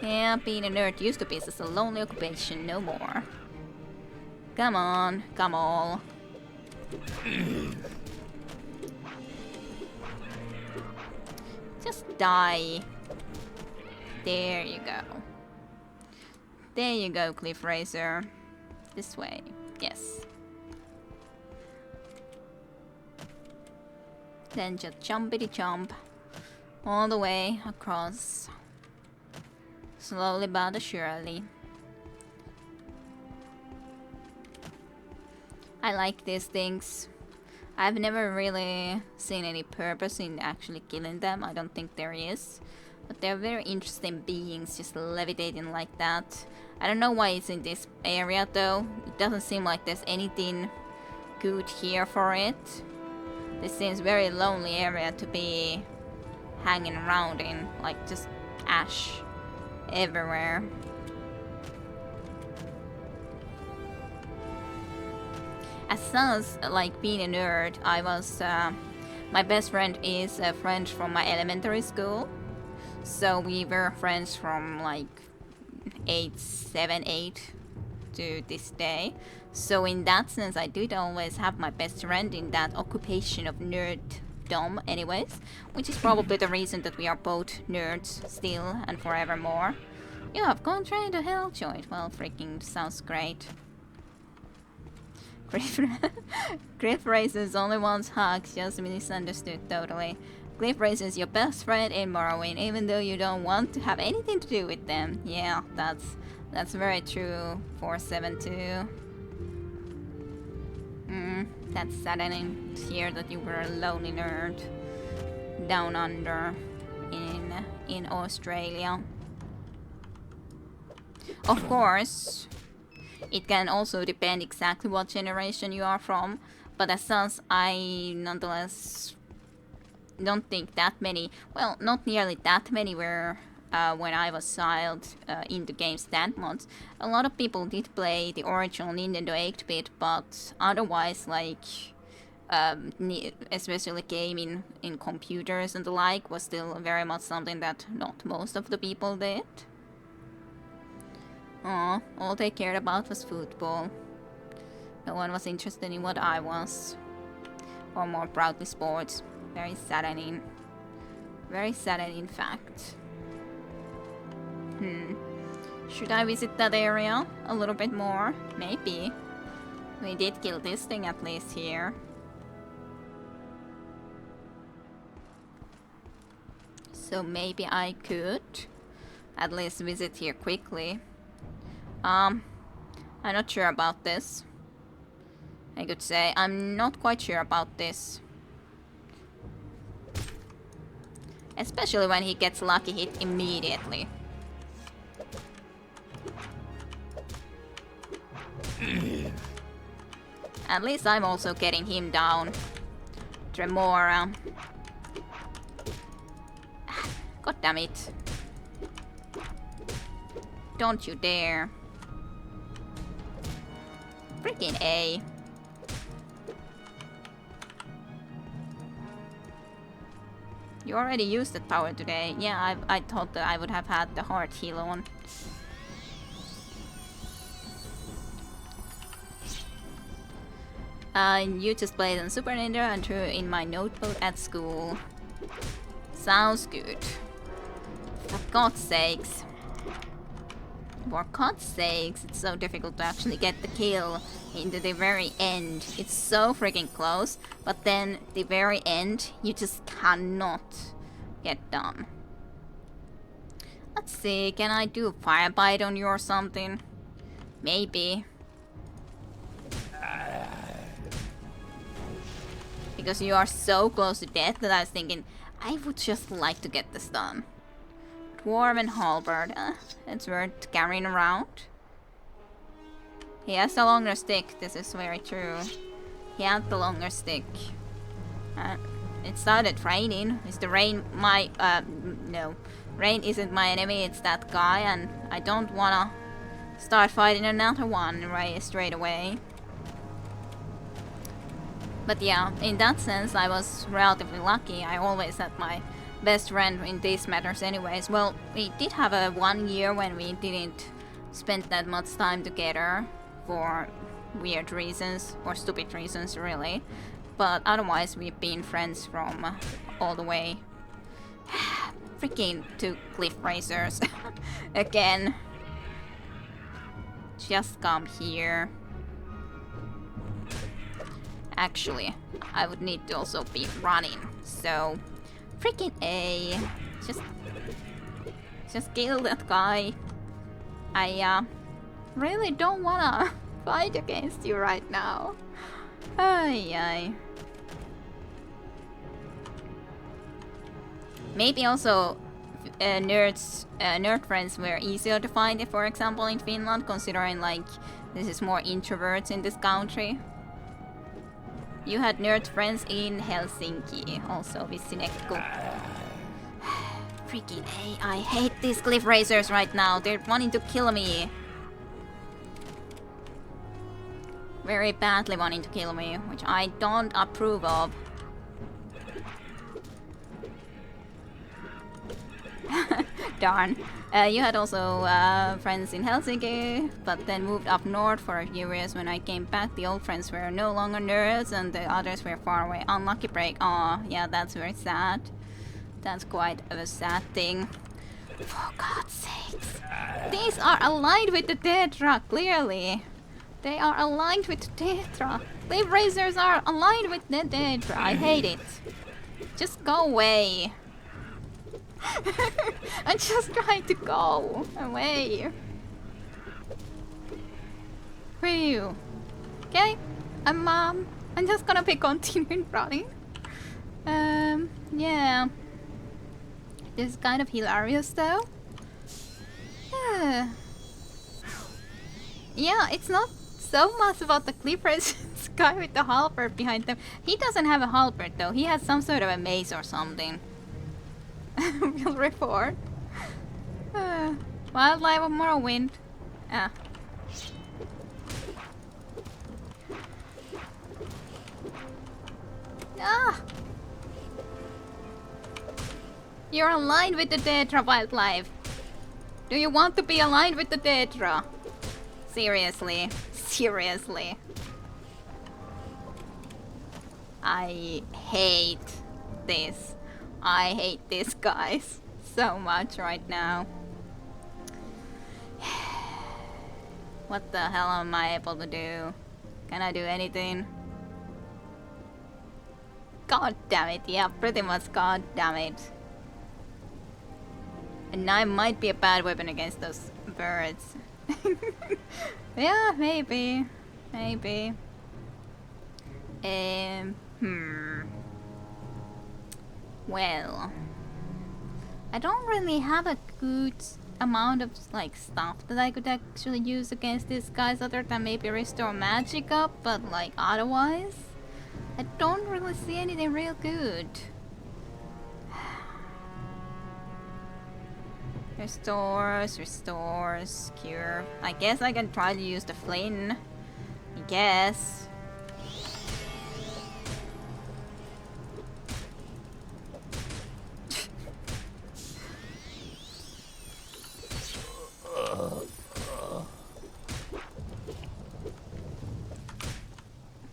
Yeah, being a nerd used to be just a lonely occupation, no more. Come on, come on. Just die. There you go. There you go, Cliff Racer. This way. Yes. Then just jumpity jump all the way across. Slowly but surely. I like these things. I've never really seen any purpose in actually killing them. I don't think there is. But they're very interesting beings, just levitating like that. I don't know why it's in this area though. It doesn't seem like there's anything good here for it. This seems very lonely area to be hanging around in. Like just ash everywhere. As sounds like being a nerd, I was my best friend is a friend from my elementary school. So we were friends from like 7, 8 to this day. So in that sense, I did always have my best friend in that occupation of nerddom anyways. Which is probably the reason that we are both nerds still and forevermore. You have gone trained a hell joint. Well, freaking sounds great. Cliff Racer's only wants hugs, just misunderstood totally. Cliff Racer's your best friend in Morrowind, even though you don't want to have anything to do with them. Yeah, that's very true, 472. That's saddening to hear that you were a lonely nerd down under in Australia. Of course, it can also depend exactly what generation you are from, but as such, I nonetheless don't think that many, well, not nearly that many were when I was child into games that much. A lot of people did play the original Nintendo 8-bit, but otherwise, like, especially gaming in computers and the like, was still very much something that not most of the people did. Aw, all they cared about was football. No one was interested in what I was. Or more proudly sports. Very saddening. Very saddening, in fact. Should I visit that area a little bit more? Maybe. We did kill this thing at least here. So maybe I could at least visit here quickly. I'm not sure about this. I could say I'm not quite sure about this. Especially when he gets lucky hit immediately. At least I'm also getting him down. Tremora. God damn it. Don't you dare. Freaking A. You already used that power today. Yeah, I thought that I would have had the heart heal on. You just played on Super Nintendo and threw in my notebook at school. Sounds good. For God's sakes. For God's sakes, it's so difficult to actually get the kill into the very end. It's so freaking close, but then the very end, you just cannot get done. Let's see, can I do a fire bite on you or something? Maybe. Because you are so close to death that I was thinking, I would just like to get this done. Dwarven halberd, it's worth carrying around. He has a longer stick, this is very true. He had the longer stick. It started raining. Is the rain my... no. Rain isn't my enemy, it's that guy, and I don't wanna start fighting another one right straight away. But yeah, in that sense I was relatively lucky. I always had my best friend in these matters anyways. Well, we did have a 1 year when we didn't spend that much time together for weird reasons, or stupid reasons really. But otherwise we've been friends from all the way freaking to cliff racers again. Just come here. Actually, I would need to also be running, so freaking A. Just kill that guy. I really don't wanna fight against you right now. Ay. Maybe also nerd friends were easier to find, for example, in Finland, considering like this is more introverts in this country. You had nerd friends in Helsinki, also with Sinekko. Freaking A, I hate these cliff racers right now. They're wanting to kill me. Very badly wanting to kill me, which I don't approve of. Darn. You had also friends in Helsinki, but then moved up north for a few years. When I came back, the old friends were no longer nerds and the others were far away. Unlucky break. Aw, yeah, that's very sad. That's quite a sad thing. For God's sakes. These are aligned with the Tetra, clearly. They are aligned with the Tetra. Cliff racers are aligned with the Tetra. I hate it. Just go away. I'm just trying to go away. Whew. Okay, I'm just gonna be continuing running. Yeah. This is kind of hilarious though. Yeah, it's not so much about the clippers. This guy with the halberd behind them. He doesn't have a halberd though. He has some sort of a mace or something. We'll report. Wildlife of Morrowind. Ah. Ah! You're aligned with the Tetra, wildlife. Do you want to be aligned with the Tetra? Seriously. Seriously. I hate this. I hate these guys so much right now. What the hell am I able to do? Can I do anything? God damn it, yeah, pretty much god damn it. And I might be a bad weapon against those birds. Yeah, maybe. Maybe. Well, I don't really have a good amount of like stuff that I could actually use against these guys other than maybe restore magic up, but like otherwise I don't really see anything real good. Restores, cure. I guess I can try to use the flame. I guess.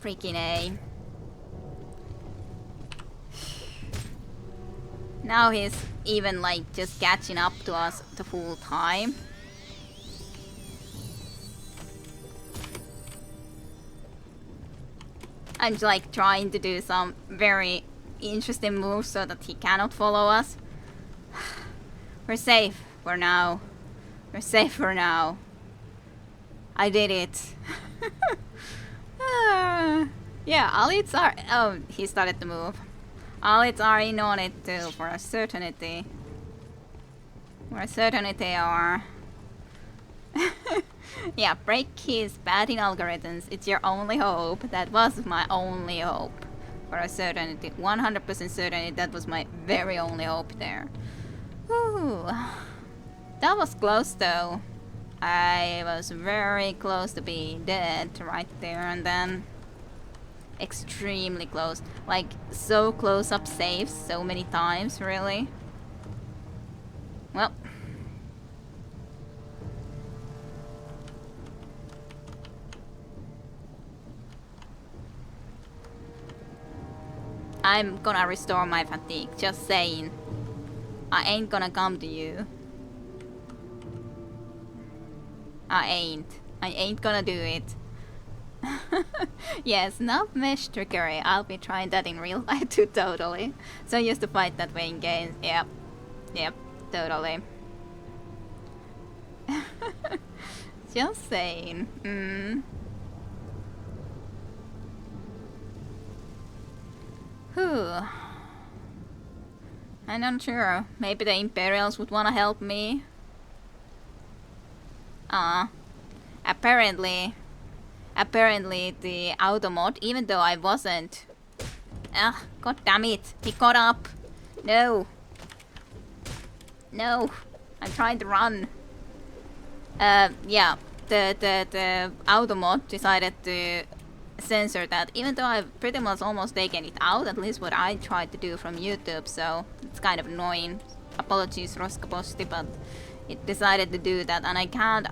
Freaking A. Now he's even like just catching up to us the full time. I'm like trying to do some very interesting moves so that he cannot follow us. We're safe for now. We're safe for now. I did it. Yeah, Alids are... Oh, he started to move. Alids are in on it too, for a certainty. For a certainty they are. Yeah, break his batting algorithms. It's your only hope. That was my only hope. For a certainty. 100% certainty that was my very only hope there. Whew. That was close though. I was very close to being dead right there and then. extremely close. Like, so close up saves so many times, really. Well. I'm gonna restore my fatigue, just saying. I ain't gonna come to you. I ain't gonna do it. Yes, not mesh trickery. I'll be trying that in real life too, totally. So I used to fight that way in games. Yep. Yep, totally. Just saying. Whew. I'm not sure. Maybe the Imperials would wanna help me. Apparently the auto mod, even though I wasn't. God damn it. He caught up. No. No. I'm trying to run. Yeah. The auto mod decided to censor that, even though I've pretty much almost taken it out, at least what I tried to do from YouTube, so it's kind of annoying. Apologies, Roskaposti, but it decided to do that, and I can't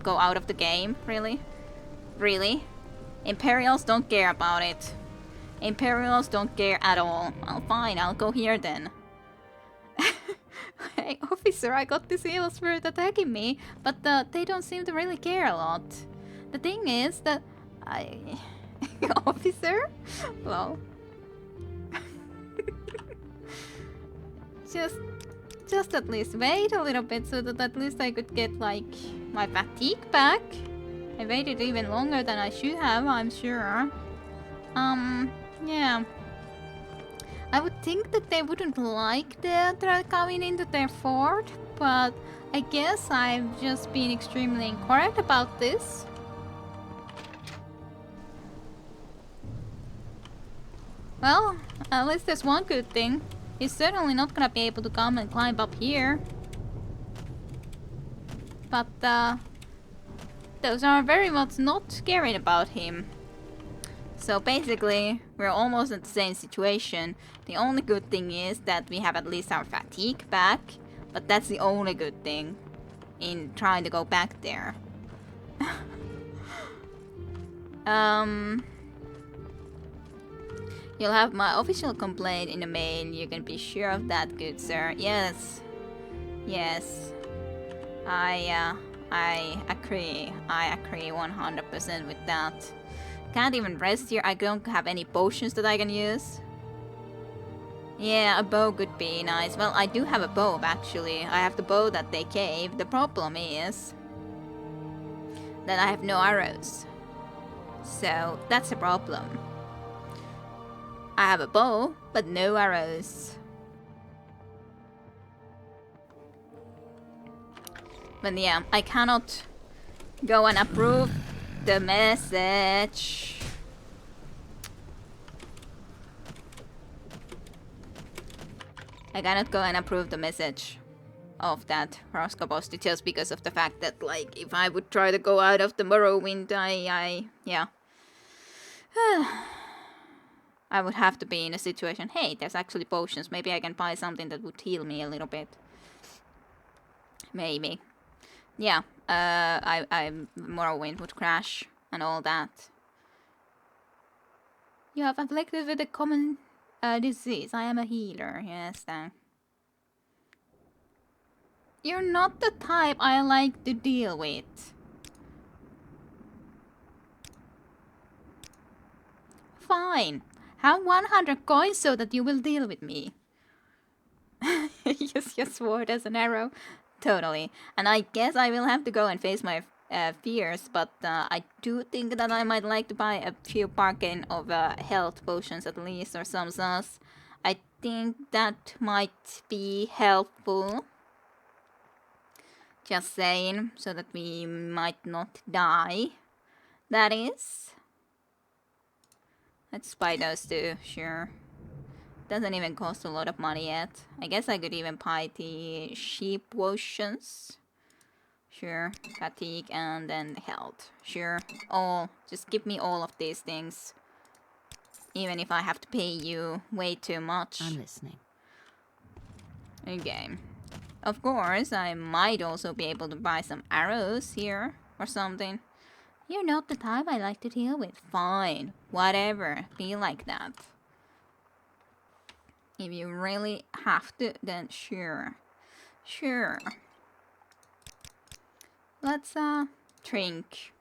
go out of the game, really. Really? Imperials don't care about it. Imperials don't care at all. Well, fine, I'll go here then. Hey, officer, I got this evil spirit attacking me, but they don't seem to really care a lot. The thing is that Officer? Well. Just at least wait a little bit so that at least I could get, like, my fatigue back. I waited even longer than I should have, I'm sure. Yeah. I would think that they wouldn't like the threat coming into their fort, but I guess I've just been extremely incorrect about this. Well, at least there's one good thing. He's certainly not gonna be able to come and climb up here. But, those are very much not scaring about him. So basically, we're almost in the same situation. The only good thing is that we have at least our fatigue back. But that's the only good thing in trying to go back there. You'll have my official complaint in the mail. You can be sure of that, good sir. Yes. Yes. I agree. I agree 100% with that. Can't even rest here. I don't have any potions that I can use. Yeah, a bow could be nice. Well, I do have a bow, actually. I have the bow that they gave. The problem is that I have no arrows. So, that's a problem. I have a bow, but no arrows. But yeah, I cannot go and approve the message. I cannot go and approve the message of that Roskaposti just because of the fact that, like, if I would try to go out of the Morrowind, yeah. I would have to be in a situation, hey, there's actually potions, maybe I can buy something that would heal me a little bit. Maybe. Yeah, Morrowind would crash and all that. You have afflicted with a common disease. I am a healer, yes, then. You're not the type I like to deal with. Fine. Have 100 coins so that you will deal with me. Use your sword as an arrow. Totally. And I guess I will have to go and face my fears, but I do think that I might like to buy a few bargain of health potions at least, or some sauce. I think that might be helpful. Just saying, so that we might not die. That is. Let's buy those two, sure. Doesn't even cost a lot of money yet. I guess I could even buy the sheep potions. Sure. Fatigue and then health. Sure. All. Just give me all of these things. even if I have to pay you way too much. I'm listening. Okay. Of course, I might also be able to buy some arrows here or something. You're not the type I like to deal with. Fine. Whatever. Be like that. If you really have to, then sure. Sure. Let's drink.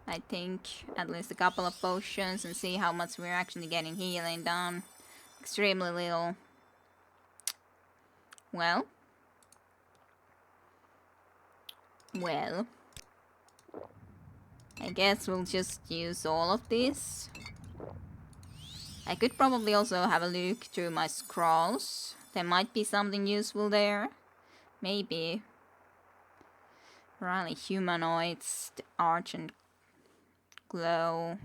I think at least a couple of potions and see how much we're actually getting healing done. Extremely little. Well. Well. I guess we'll just use all of this. I could probably also have a look through my scrolls. There might be something useful there. Maybe. Really, humanoids, the argent glow.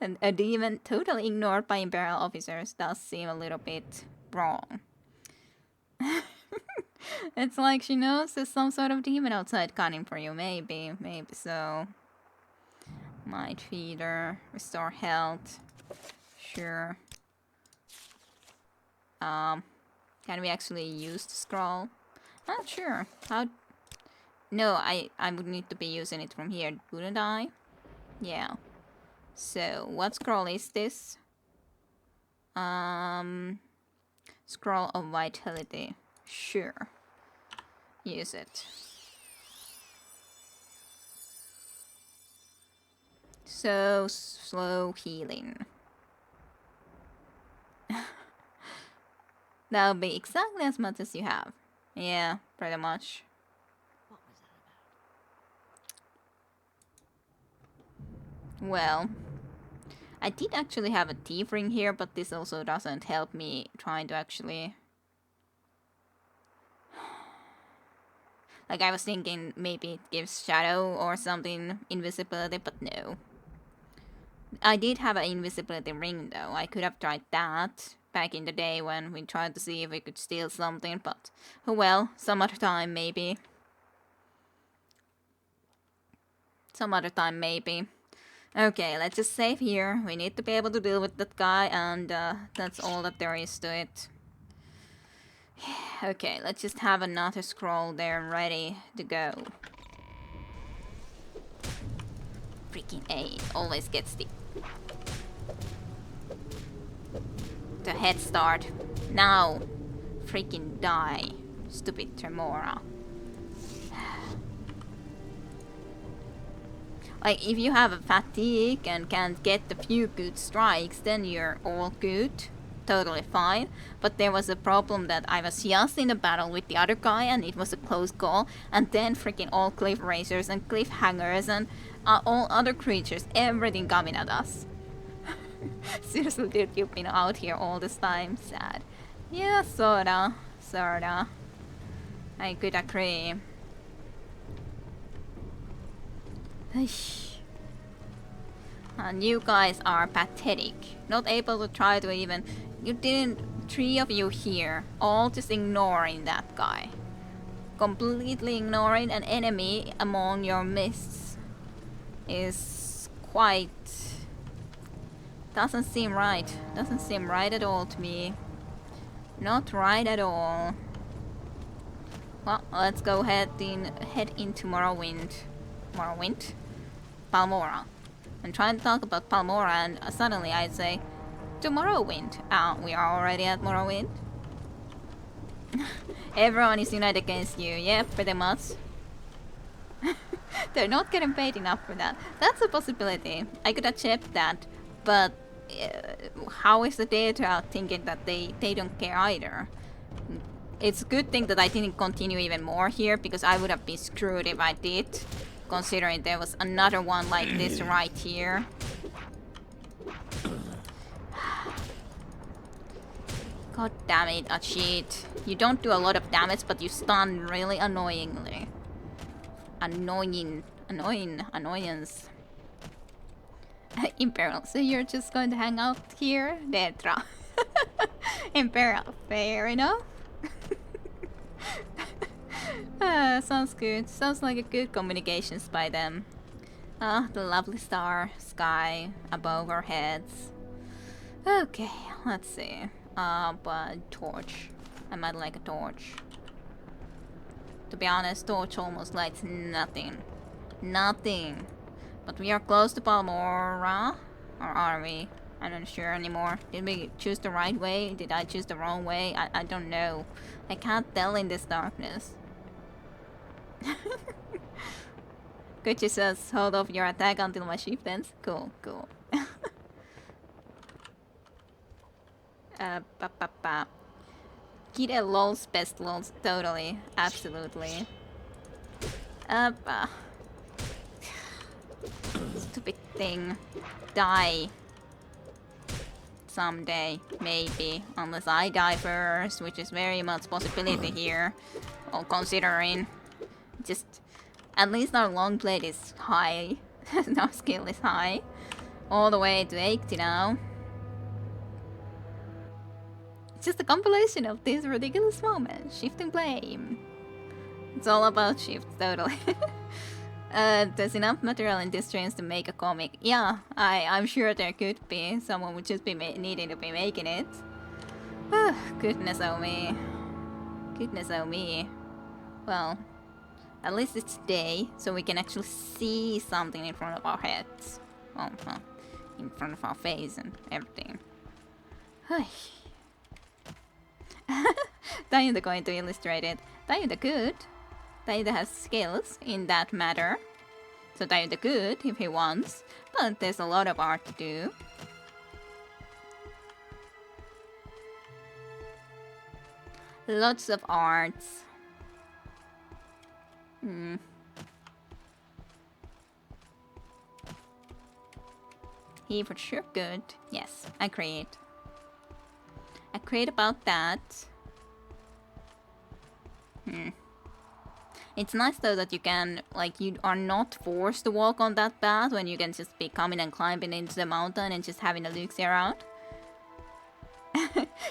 And a demon totally ignored by Imperial officers does seem a little bit wrong. It's like she knows there's some sort of demon outside gunning for you. Maybe so. Might feeder, restore health. Sure. Can we actually use the scroll? Not sure. How? No, I would need to be using it from here, wouldn't I? Yeah. So, what scroll is this? Scroll of Vitality. Sure. Use it. So slow healing. That'll be exactly as much as you have. Yeah, pretty much. What was that about? Well, I did actually have a thief ring here, but this also doesn't help me trying to actually... Like, I was thinking maybe it gives shadow or something, invisibility, but no. I did have an invisibility ring though. I could have tried that back in the day when we tried to see if we could steal something, but oh well, some other time maybe. Some other time maybe. Okay, let's just save here. We need to be able to deal with that guy, and that's all that there is to it. Okay, let's just have another scroll there ready to go. Freaking A, always gets the head start. Now, freaking die, stupid Tremora. Like, if you have a fatigue and can't get a few good strikes, then you're all good. Totally fine. But there was a problem that I was just in a battle with the other guy and it was a close call. And then freaking all cliff racers and cliffhangers and all other creatures, everything coming at us. Seriously, dude, you've been out here all this time. Sad. Yeah, sorta. Sorta. I could agree. And you guys are pathetic. Not able to try to even... You didn't... 3 of you here. All just ignoring that guy. Completely ignoring an enemy among your mists. Is quite... Doesn't seem right. Doesn't seem right at all to me. Not right at all. Well, let's go ahead head into Morrowind. Morrowind? Palmora. I'm trying to talk about Palmora and suddenly I'd say to Morrowind. We are already at Morrowind. Everyone is united against you. Yeah, pretty much. They're not getting paid enough for that. That's a possibility. I could accept that, but how is the data thinking that they don't care either? It's a good thing that I didn't continue even more here because I would have been screwed if I did. Considering there was another one like this right here. God damn it, a cheat. You don't do a lot of damage, but you stun really annoyingly. Annoyance. Imperial, so you're just going to hang out here? Detra. Imperial, fair enough. Sounds good. Sounds like a good communications by them. Ah, the lovely sky above our heads. Okay, let's see. But torch. I might like a torch. To be honest, torch almost lights nothing. Nothing. But we are close to Palmora. Or are we? I'm not sure anymore. Did we choose the right way? Did I choose the wrong way? I don't know. I can't tell in this darkness. Gucci says, hold off your attack until my shift ends. Cool, cool. Ba ba ba. Kid lols, best lols, totally, absolutely. Stupid thing. Die. Someday, maybe. Unless I die first, which is very much possibility here. All considering. Just, at least our long blade is high. Our skill is high. All the way to 80 now. It's just a compilation of these ridiculous moments. Shift and blame. It's all about shifts, totally. There's enough material in these streams to make a comic. Yeah, I'm sure there could be. Someone would just be needing to be making it. Goodness oh me. Goodness oh me. Well, at least it's day, so we can actually see something in front of our heads. Well, in front of our face and everything. Tayuda going to illustrate it. Tayuda could. Tayuda has skills in that matter. So Tayuda could if he wants. But there's a lot of art to do. Lots of arts. He for sure could. Yes, I create. I create about that. It's nice though that you can, like, you are not forced to walk on that path when you can just be coming and climbing into the mountain and just having a look-see around.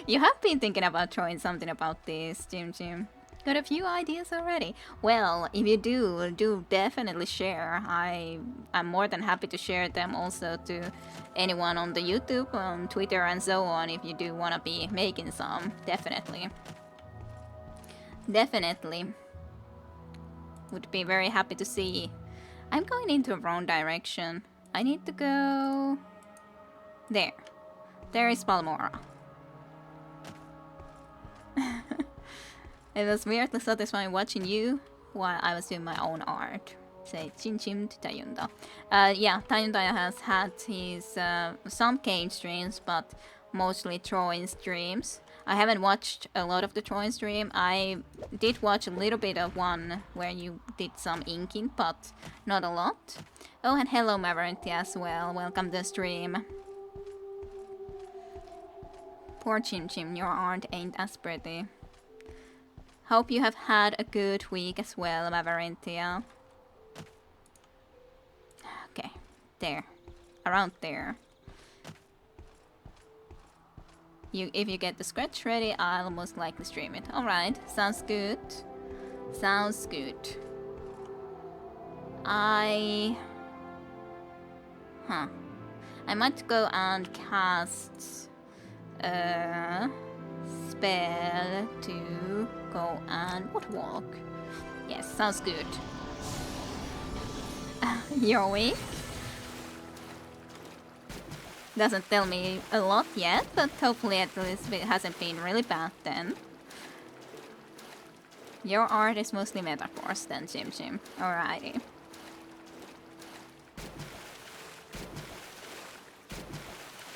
You have been thinking about trying something about this, Jim. Got a few ideas already. Well, if you do definitely share. I'm more than happy to share them also to anyone on the YouTube, on Twitter and so on if you do want to be making some. Definitely. Definitely. Would be very happy to see. I'm going into the wrong direction. I need to go... There. There is Palmora. It was weirdly satisfying watching you while I was doing my own art. Say Chin Chim to Tayunda. Yeah, Tayunda has had his some game streams, but mostly drawing streams. I haven't watched a lot of the drawing stream. I did watch a little bit of one where you did some inking, but not a lot. Oh, and hello Maverinty as well. Welcome to the stream. Poor Chim Chim, your art ain't as pretty. Hope you have had a good week as well, Mavarentia. Okay, there. Around there. If you get the scratch ready, I'll most likely stream it. Alright, sounds good. Sounds good. I might go and cast a spell to go and walk. Yes, sounds good. You're weak? Doesn't tell me a lot yet, but hopefully at least it hasn't been really bad then. Your art is mostly metaphors then, Chim. Alrighty.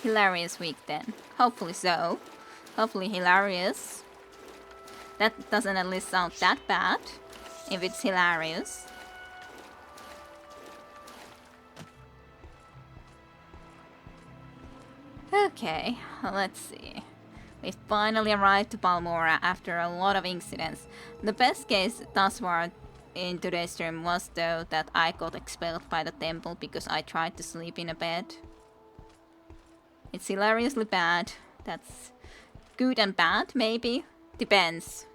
Hilarious week then. Hopefully so. Hopefully hilarious. That doesn't at least sound that bad, if it's hilarious. Okay, let's see. We finally arrived to Palmora after a lot of incidents. The best case thus far in today's stream was though that I got expelled by the temple because I tried to sleep in a bed. It's hilariously bad. That's good and bad, maybe? Depends.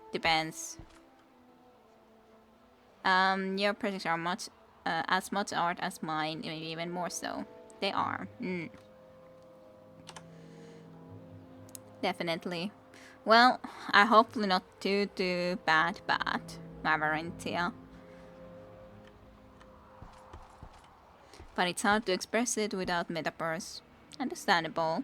Your projects are much as much art as mine, maybe even more so. They are. Definitely. Well, I hopefully not too bad, Mavarentia. But it's hard to express it without metaphors. Understandable.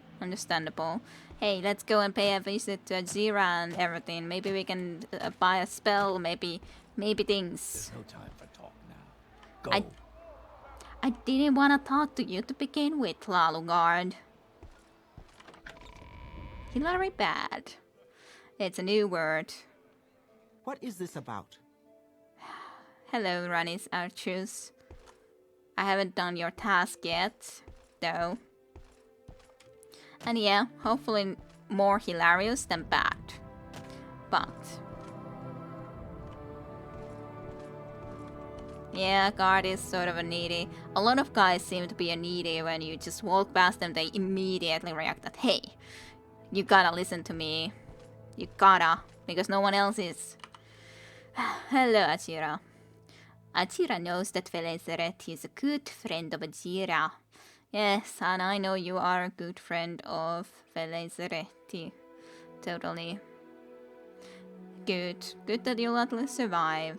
Hey, let's go and pay a visit to Azira and everything. Maybe we can buy a spell, maybe things. There's no time for talk now. Go. I didn't want to talk to you to begin with, Lalugard. Hilary bad. It's a new word. What is this about? Hello, Rannis Archus. I haven't done your task yet, though. And yeah, hopefully more hilarious than bad. But... yeah, guard is sort of a needy. A lot of guys seem to be a needy. When you just walk past them, they immediately react that, hey, you gotta listen to me. You gotta, because no one else is. Hello, Achira. Achira knows that Felezeret is a good friend of Achira. Yes, and I know you are a good friend of Felezeret. Totally. Good that you'll at least survive.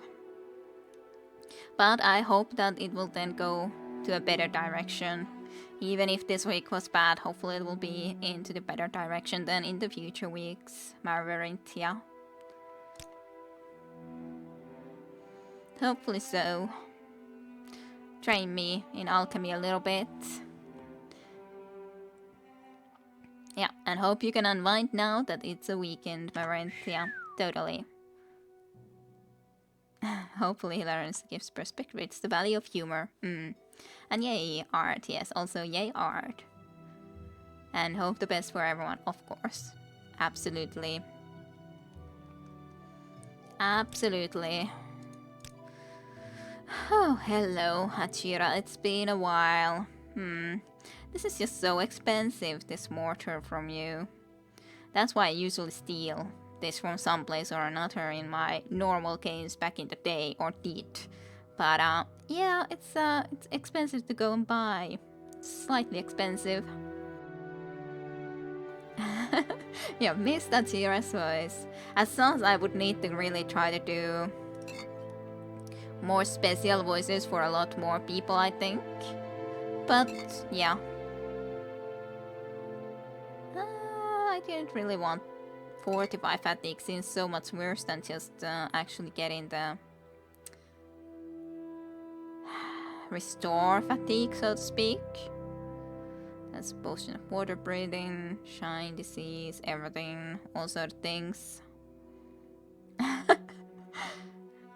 But I hope that it will then go to a better direction. Even if this week was bad, hopefully it will be into the better direction than in the future weeks. Marverentia. Hopefully so. Train me in alchemy a little bit. Yeah, and hope you can unwind now that it's a weekend, Marentia. Totally. Hopefully Hilarious gives perspective. It's the value of humor. And yay, art. Yes, also yay, art. And hope the best for everyone, of course. Absolutely. Absolutely. Oh, hello, Hachira. It's been a while. This is just so expensive, this mortar from you. That's why I usually steal this from someplace or another in my normal games back in the day, or did. But yeah, it's expensive to go and buy. It's slightly expensive. Yeah, missed Achira's voice. As soon as I would need to really try to do more special voices for a lot more people, I think. But yeah. I didn't really want 45 fatigue, seems so much worse than just actually getting the restore fatigue, so to speak. That's potion of water breathing, shine disease, everything, all sort of things.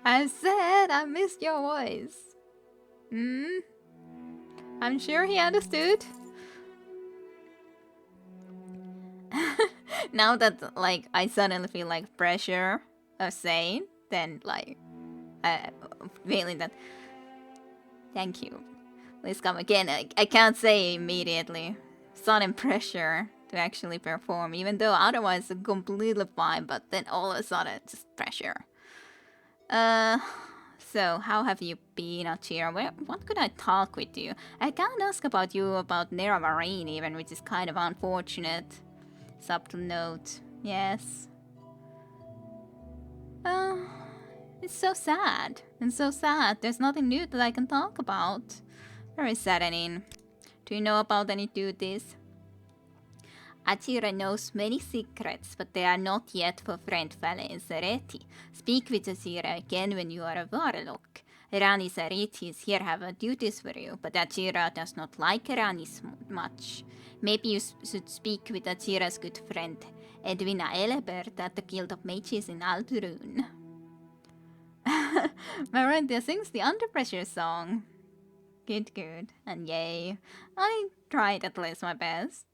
I said I missed your voice. I'm sure he understood. Now that like I suddenly feel like pressure of saying, then like feeling that. Thank you. Please come again. I can't say immediately. Sudden pressure to actually perform, even though otherwise it's completely fine. But then all of a sudden, just pressure. So how have you been, Achira? What could I talk with you? I can't ask about you about Nera Marine even, which is kind of unfortunate. Subtle note. Yes. It's so sad. And so sad. There's nothing new that I can talk about. Very saddening. Do you know about any duties? Achira knows many secrets, but they are not yet for friend Fale Zareti. Speak with Achira again when you are a warlock. Rani Zareti is here have duties for you, but Achira does not like Rani much. Maybe you should speak with Achira's good friend, Edwina Elebert at the Guild of Mages in Aldrun. Marantia sings the Under Pressure song. Good. And yay. I tried at least my best.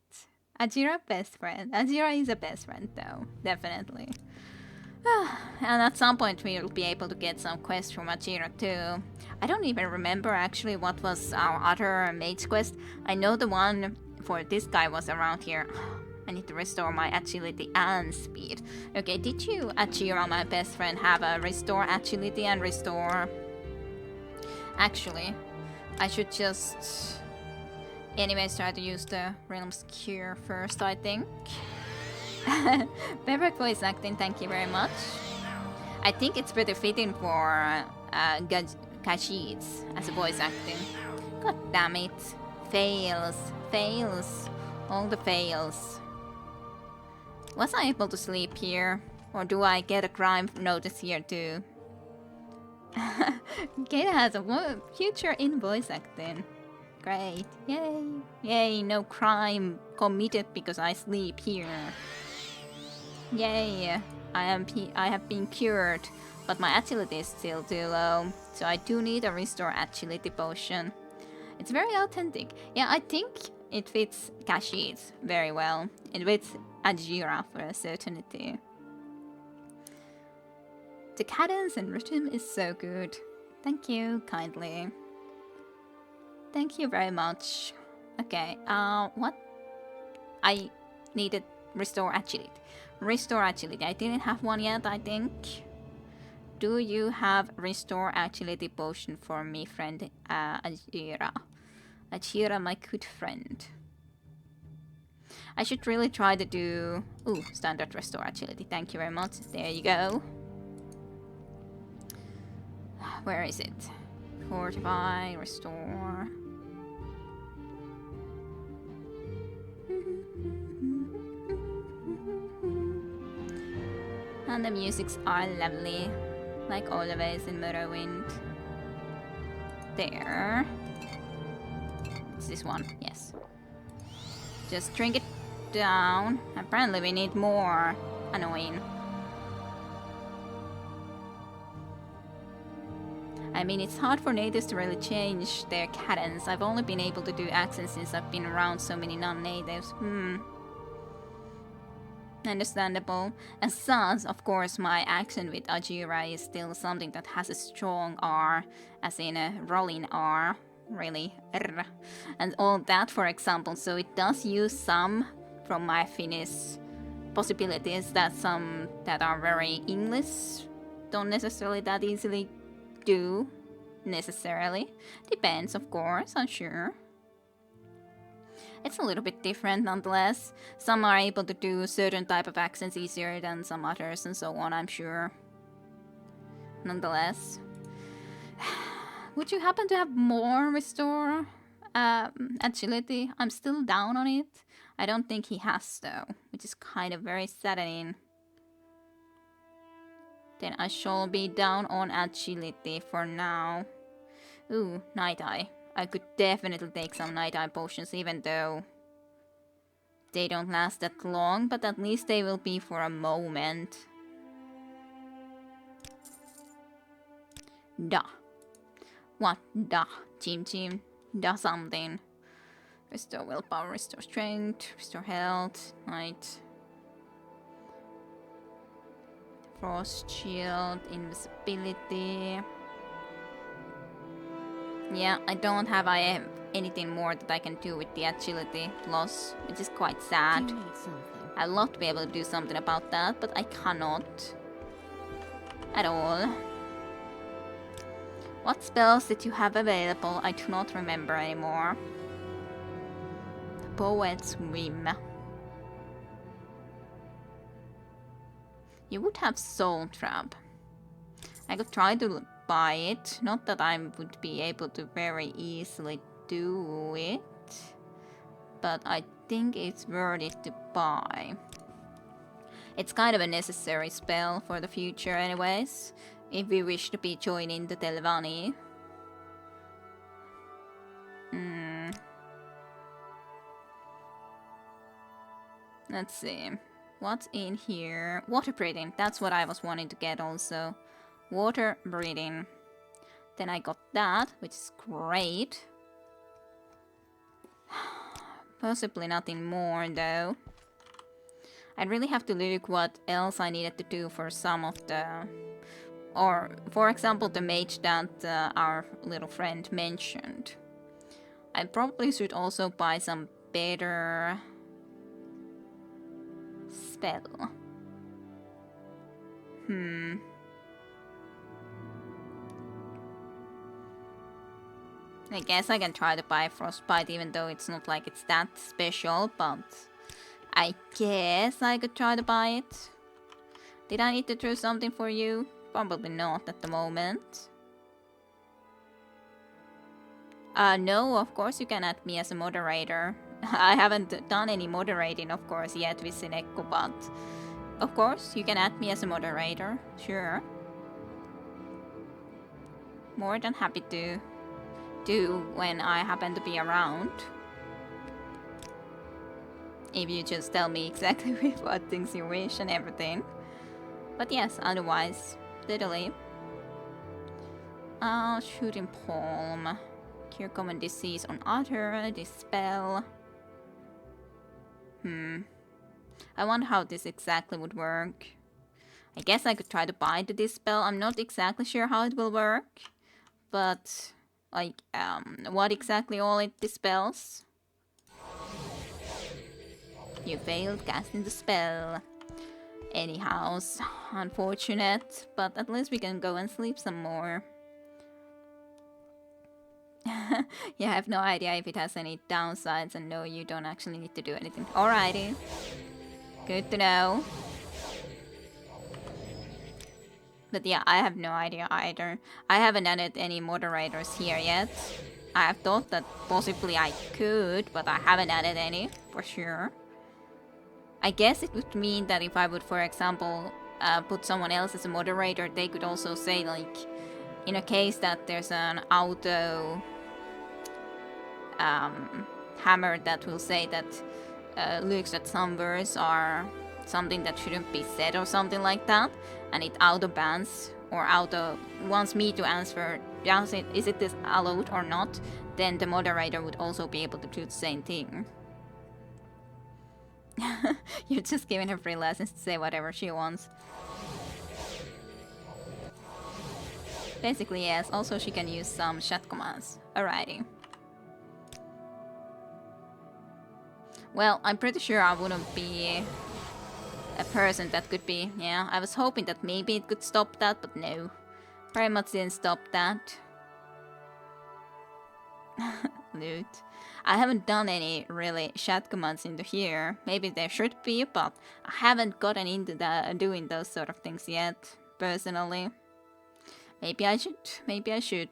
Achira best friend. Achira is a best friend though. Definitely. And at some point we'll be able to get some quests from Achira too. I don't even remember actually what was our other mage quest. I know the one for this guy was around here. I need to restore my agility and speed. Okay, did you, Achira, my best friend, have a restore agility and restore Actually, I should just anyways try to use the Realm's Cure first, I think. Perfect voice acting, thank you very much. I think it's pretty fitting for Kashid's as a voice acting. God damn it. Fails. Fails. All the fails. Was I able to sleep here? Or do I get a crime notice here too? Kate has a future in voice acting. Great. Yay. Yay, no crime committed because I sleep here. Yay. I have been cured, but my agility is still too low, so I do need a restore agility potion. It's very authentic. Yeah, I think it fits Kashid's very well. It fits Ajira for a certainty. The cadence and rhythm is so good. Thank you kindly. Thank you very much. Okay, what? I needed restore agility. Restore agility. I didn't have one yet, I think. Do you have restore agility potion for me, friend Ajira? Ajira, my good friend. I should really try to do... Ooh, standard restore agility. Thank you very much. There you go. Where is it? Fortify, restore. And the musics are lovely, like always in Morrowind. There. It's this one, yes. Just drink it down. Apparently we need more. Annoying. I mean, it's hard for natives to really change their cadence. I've only been able to do accents since I've been around so many non-natives. Understandable. As such, of course, my accent with Ajira is still something that has a strong R, as in a rolling R, really, R, and all that, for example. So it does use some from my Finnish possibilities that some that are very English don't necessarily that easily do, necessarily. Depends, of course, I'm sure. It's a little bit different nonetheless. Some are able to do certain type of accents easier than some others and so on, I'm sure. Nonetheless. Would you happen to have more restore agility? I'm still down on it. I don't think he has though, which is kind of very saddening. Then I shall be down on agility for now. Ooh, Night Eye. I could definitely take some Night Eye potions even though they don't last that long, but at least they will be for a moment. Da. What? Da. Chim. Da something. Restore willpower, restore strength, restore health, night. Frost shield, invisibility. Yeah, I don't have anything more that I can do with the agility loss, which is quite sad. I'd love to be able to do something about that, but I cannot. At all. What spells did you have available? I do not remember anymore. The Poet's Whim. You would have Soul Trap. I could try to buy it. Not that I would be able to very easily do it, but I think it's worth it to buy. It's kind of a necessary spell for the future anyways, if we wish to be joining the Telvanni. Let's see. What's in here? Water breathing. That's what I was wanting to get also. Water breathing. Then I got that, which is great. Possibly nothing more though. I'd really have to look what else I needed to do for some of the... Or, for example, the mage that our little friend mentioned. I probably should also buy some better... spell. I guess I can try to buy Frostbite even though it's not like it's that special, but I guess I could try to buy it. Did I need to do something for you? Probably not at the moment. No, of course you can add me as a moderator. I haven't done any moderating, of course, yet with Sineko, but of course you can add me as a moderator, sure. More than happy to do when I happen to be around. If you just tell me exactly what things you wish and everything. But yes, otherwise, literally. Shooting palm. Cure common disease on otter. Dispel. I wonder how this exactly would work. I guess I could try to buy the dispel. I'm not exactly sure how it will work. But, like, what exactly all it dispels? You failed casting the spell. Anyhow, unfortunate, but at least we can go and sleep some more. Yeah, I have no idea if it has any downsides, and no, you don't actually need to do anything. Alrighty. Good to know. But yeah, I have no idea either. I haven't added any moderators here yet. I have thought that possibly I could, but I haven't added any, for sure. I guess it would mean that if I would, for example, put someone else as a moderator, they could also say, like, in a case that there's an auto hammer that will say that looks that some words are something that shouldn't be said or something like that, and it auto bans or auto wants me to answer, is it this allowed or not, then the moderator would also be able to do the same thing. You're just giving her free license to say whatever she wants. Basically, yes. Also, she can use some chat commands. Alrighty. Well, I'm pretty sure I wouldn't be a person that could be... Yeah, I was hoping that maybe it could stop that, but no. Very much didn't stop that. Loot. I haven't done any really chat commands into here. Maybe there should be, but I haven't gotten into doing those sort of things yet, personally. Maybe I should. Maybe I should.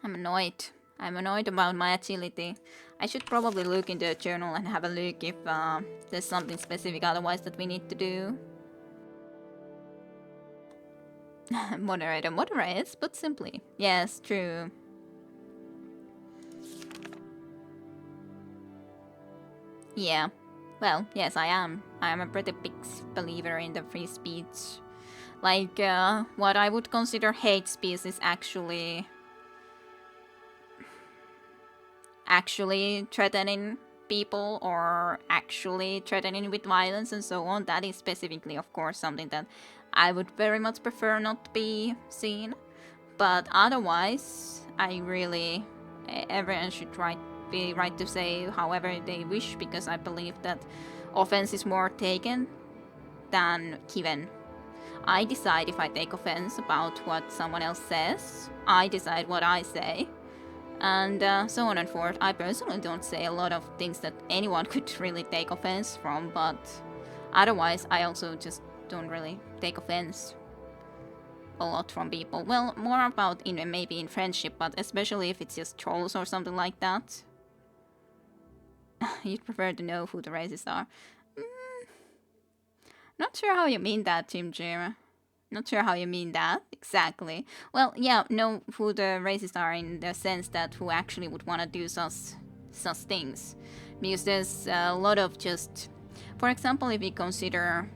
I'm annoyed. I'm annoyed about my agility. I should probably look into a journal and have a look if there's something specific otherwise that we need to do. Moderator moderates, but simply. Yes, true. Yeah. Well, yes, I am. I am a pretty big believer in the free speech. Like, what I would consider hate speech is actually threatening people or actually threatening with violence and so on. That is specifically, of course, something that I would very much prefer not to be seen. But otherwise, I really... everyone should be right to say however they wish, because I believe that offense is more taken than given. I decide if I take offense about what someone else says. I decide what I say. And so on and forth. I personally don't say a lot of things that anyone could really take offense from, but otherwise I also just don't really take offense a lot from people. Well, more about maybe in friendship, but especially if it's just trolls or something like that. You'd prefer to know who the racists are. Not sure how you mean that, Jim Jim. Not sure how you mean that exactly. Well, yeah, know who the racists are in the sense that who actually would want to do such things. Because there's a lot of just... For example, if you consider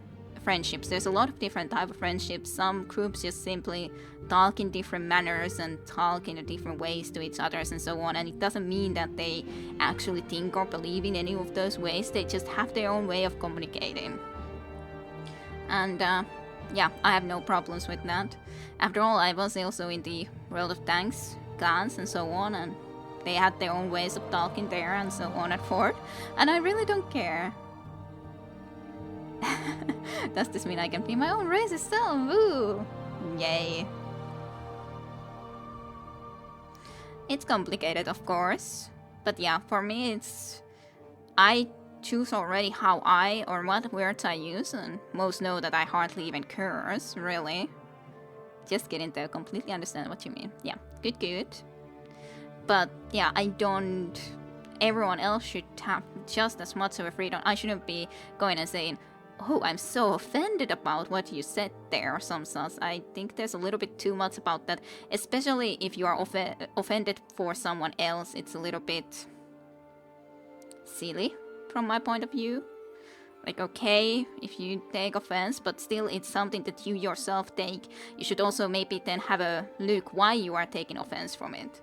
friendships, there's a lot of different type of friendships. Some groups just simply talk in different manners and talk in different ways to each other and so on, and it doesn't mean that they actually think or believe in any of those ways. They just have their own way of communicating. And yeah, I have no problems with that. After all, I was also in the World of Tanks, clans and so on, and they had their own ways of talking there and so on and forth, and I really don't care. Does this mean I can be my own racist self? Woo! Yay. It's complicated, of course. But yeah, for me, I choose already how I or what words I use, and most know that I hardly even curse, really. Just kidding though, completely understand what you mean. Yeah, good. But yeah, I don't... Everyone else should have just as much of a freedom. I shouldn't be going and saying, oh, I'm so offended about what you said there, or some such. I think there's a little bit too much about that, especially if you are offended for someone else. It's a little bit silly from my point of view. Like, okay, if you take offense, but still it's something that you yourself take. You should also maybe then have a look why you are taking offense from it.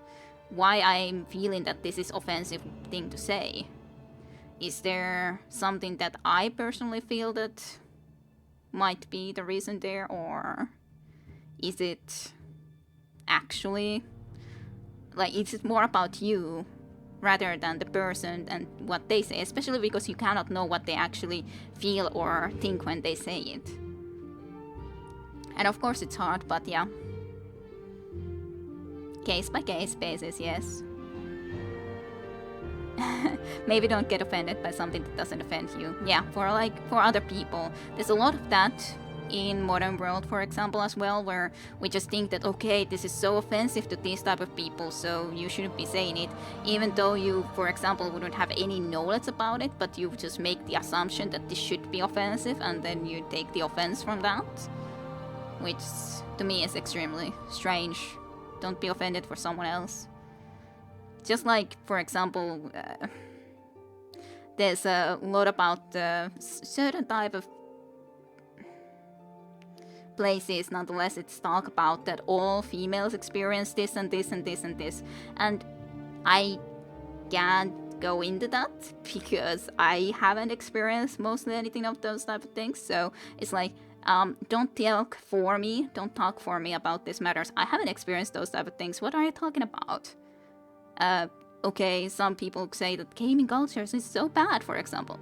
Why I'm feeling that this is offensive thing to say. Is there something that I personally feel that might be the reason there, or is it actually, like, is it more about you rather than the person and what they say, especially because you cannot know what they actually feel or think when they say it. And of course it's hard, but yeah. Case by case basis, yes. Maybe don't get offended by something that doesn't offend you. Yeah, for other people. There's a lot of that in modern world, for example, as well, where we just think that, okay, this is so offensive to these type of people, so you shouldn't be saying it, even though you, for example, wouldn't have any knowledge about it, but you just make the assumption that this should be offensive, and then you take the offense from that, which to me is extremely strange. Don't be offended for someone else. Just like, for example, there's a lot about certain type of places, nonetheless, it's talk about that all females experience this and this and this and this. And I can't go into that because I haven't experienced mostly anything of those type of things. So it's like, don't talk for me about these matters. I haven't experienced those type of things. What are you talking about? Okay, some people say that gaming cultures is so bad, for example.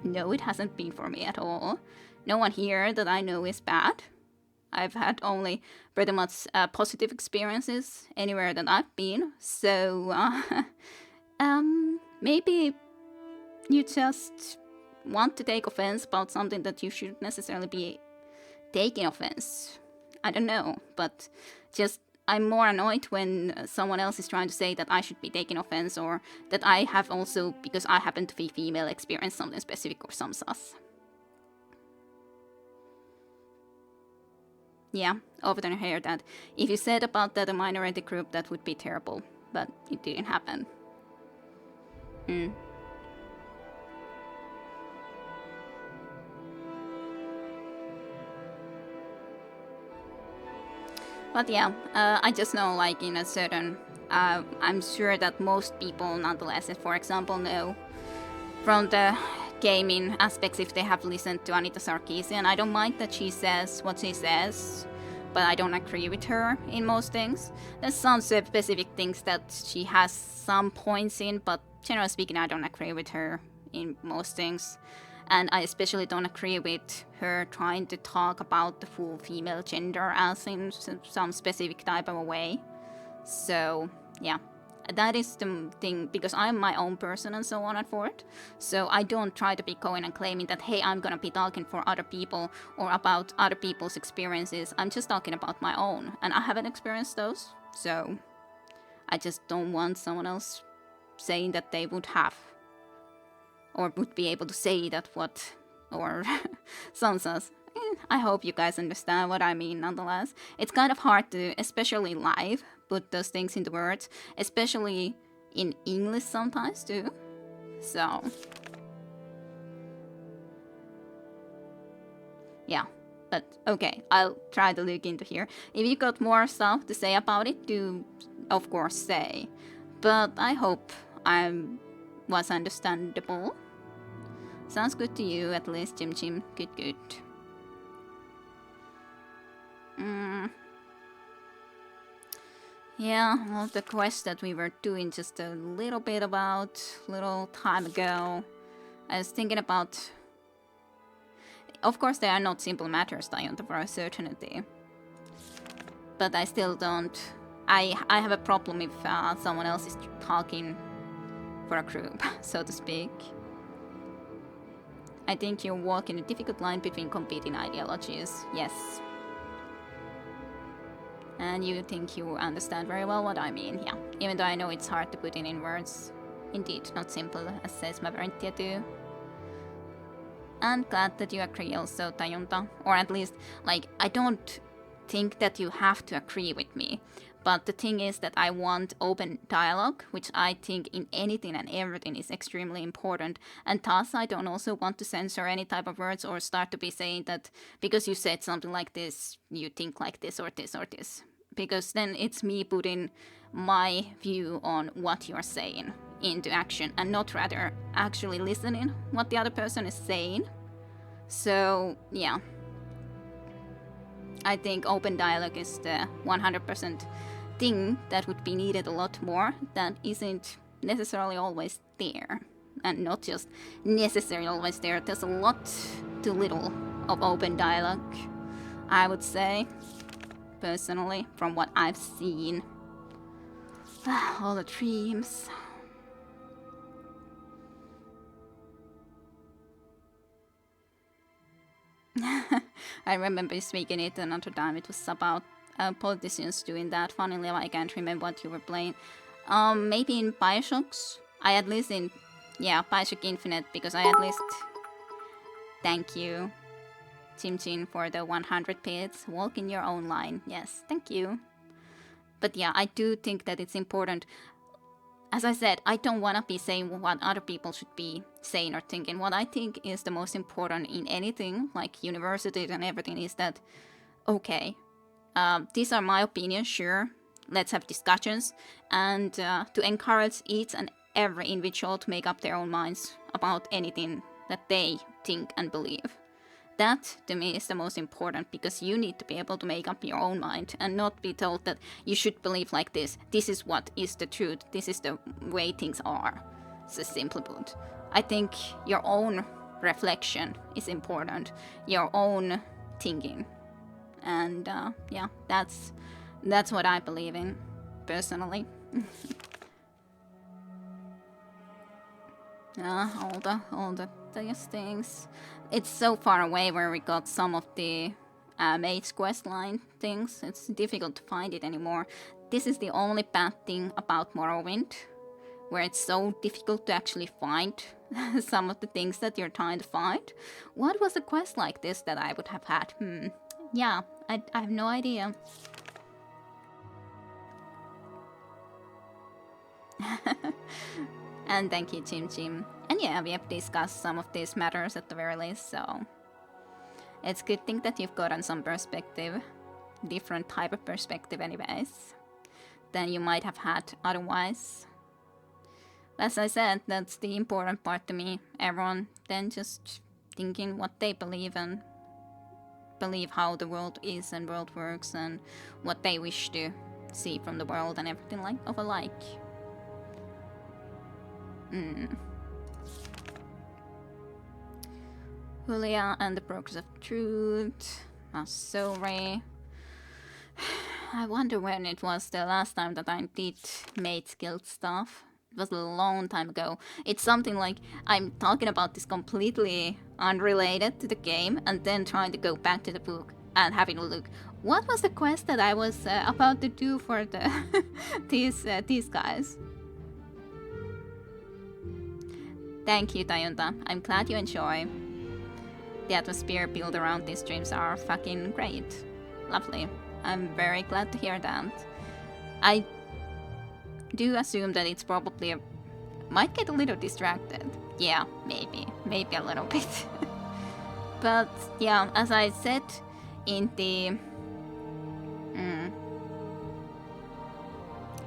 No, it hasn't been for me at all. No one here that I know is bad. I've had only pretty much positive experiences anywhere that I've been. So, maybe you just want to take offense about something that you shouldn't necessarily be taking offense. I don't know, but just I'm more annoyed when someone else is trying to say that I should be taking offense, or that I have also, because I happen to be female, experienced something specific or some sus. Yeah, often hear that. If you said about that a minority group, that would be terrible, but it didn't happen. But yeah, I just know, like, in a certain... I'm sure that most people, nonetheless, for example, know from the gaming aspects, if they have listened to Anita Sarkeesian, I don't mind that she says what she says, but I don't agree with her in most things. There's some specific things that she has some points in, but generally speaking, I don't agree with her in most things. And I especially don't agree with her trying to talk about the full female gender as in some specific type of a way. So, yeah. That is the thing, because I'm my own person and so on and forth. So I don't try to be going and claiming that, hey, I'm gonna be talking for other people or about other people's experiences. I'm just talking about my own, and I haven't experienced those. So I just don't want someone else saying that they would have, or would be able to say that what, or some says. I hope you guys understand what I mean nonetheless. It's kind of hard to, especially live, put those things into words, especially in English sometimes too. So, yeah, but okay, I'll try to look into here. If you got more stuff to say about it, do of course say. But I hope I was understandable. Sounds good to you, at least, Jim Jim. Good. Yeah, well, the quest that we were doing just a little bit about, little time ago, I was thinking about... Of course, they are not simple matters, Dion, for a certainty. But I still don't I have a problem if someone else is talking for a group, so to speak. I think you're walking a difficult line between competing ideologies, yes. And you think you understand very well what I mean, yeah. Even though I know it's hard to put in words. Indeed, not simple, as says my parent too. And glad that you agree also, Tajunta. Or at least, like, I don't think that you have to agree with me. But the thing is that I want open dialogue, which I think in anything and everything is extremely important. And thus, I don't also want to censor any type of words or start to be saying that because you said something like this, you think like this or this or this. Because then it's me putting my view on what you're saying into action and not rather actually listening what the other person is saying. So, yeah. I think open dialogue is the 100% thing that would be needed a lot more that isn't necessarily always there. And not just necessarily always there. There's a lot too little of open dialogue, I would say, personally, from what I've seen. All the dreams. I remember speaking it another time. It was about politicians doing that. Funnily, I can't remember what you were playing. Maybe in Bioshocks. I at least in, yeah, Bioshock Infinite, because I at least. Thank you, Jim Jin, for the 100 bits. Walk in your own line. Yes, thank you. But yeah, I do think that it's important. As I said, I don't want to be saying what other people should be saying or thinking. What I think is the most important in anything, like universities and everything, is that, okay, these are my opinions, sure, let's have discussions, and to encourage each and every individual to make up their own minds about anything that they think and believe. That, to me, is the most important, because you need to be able to make up your own mind and not be told that you should believe like this. This is what is the truth. This is the way things are. So simply put. I think your own reflection is important. Your own thinking. And yeah, that's what I believe in, personally. All the these things. It's so far away where we got some of the mage questline things. It's difficult to find it anymore. This is the only bad thing about Morrowind, where it's so difficult to actually find some of the things that you're trying to find. What was a quest like this that I would have had? Yeah, I have no idea. And thank you, Jim. And yeah, we have discussed some of these matters at the very least, so it's good thing that you've gotten some perspective, different type of perspective anyways, than you might have had otherwise. As I said, that's the important part to me. Everyone then just thinking what they believe and believe how the world is and world works and what they wish to see from the world and everything like of alike. Julia and the Progress of Truth. Sorry. I wonder when it was the last time that I did Mage Guild stuff. It was a long time ago. It's something like I'm talking about this completely unrelated to the game and then trying to go back to the book and having a look. What was the quest that I was about to do for the these guys? Thank you, Tajunta. I'm glad you enjoy. The atmosphere built around these streams are fucking great. Lovely. I'm very glad to hear that. I do assume that it's probably might get a little distracted. Yeah, maybe a little bit. But yeah, as I said in the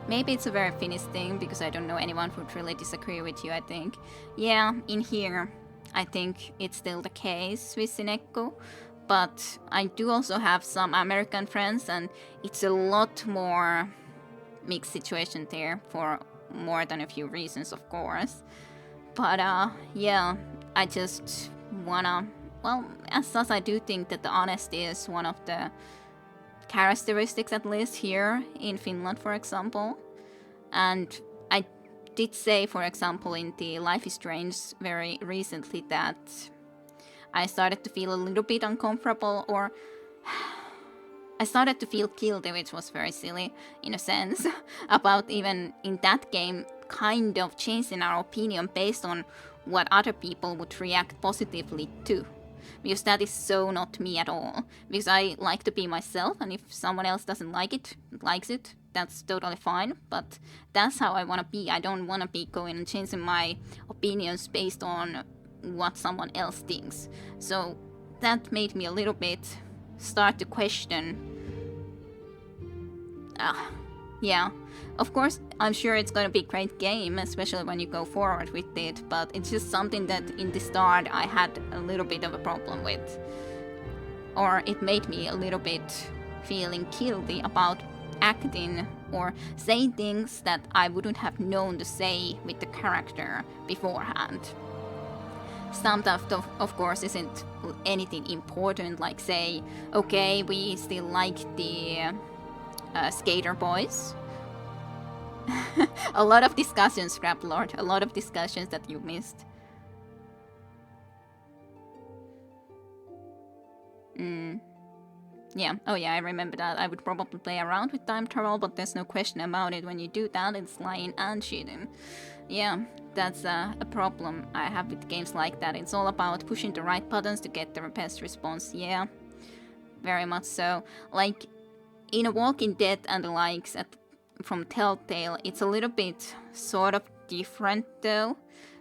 maybe it's a very Finnish thing, because I don't know anyone who would really disagree with you, I think. Yeah, in here, I think it's still the case with Sinekko. But I do also have some American friends, and it's a lot more mixed situation there for more than a few reasons, of course. But yeah, I just wanna, well, as such, I do think that the honesty is one of the characteristics, at least here in Finland, for example. And I did say, for example, in the Life is Strange very recently that I started to feel a little bit uncomfortable, or I started to feel guilty, which was very silly in a sense, about even in that game kind of changing our opinion based on what other people would react positively to. Because that is so not me at all. Because I like to be myself, and if someone else doesn't like it, likes it, that's totally fine. But that's how I want to be. I don't want to be going and changing my opinions based on what someone else thinks. So that made me a little bit start to question. Yeah. Of course, I'm sure it's going to be a great game, especially when you go forward with it, but it's just something that in the start I had a little bit of a problem with. Or it made me a little bit feeling guilty about acting or saying things that I wouldn't have known to say with the character beforehand. Some stuff, of course, isn't anything important, like say, okay, we still like the skater boys. A lot of discussions, Scrap Lord. A lot of discussions that you missed. Yeah, oh yeah, I remember that. I would probably play around with time travel, but there's no question about it. When you do that, it's lying and cheating. Yeah, that's a problem I have with games like that. It's all about pushing the right buttons to get the best response. Yeah, very much so. Like, in A Walking Dead and the likes from Telltale, it's a little bit sort of different though.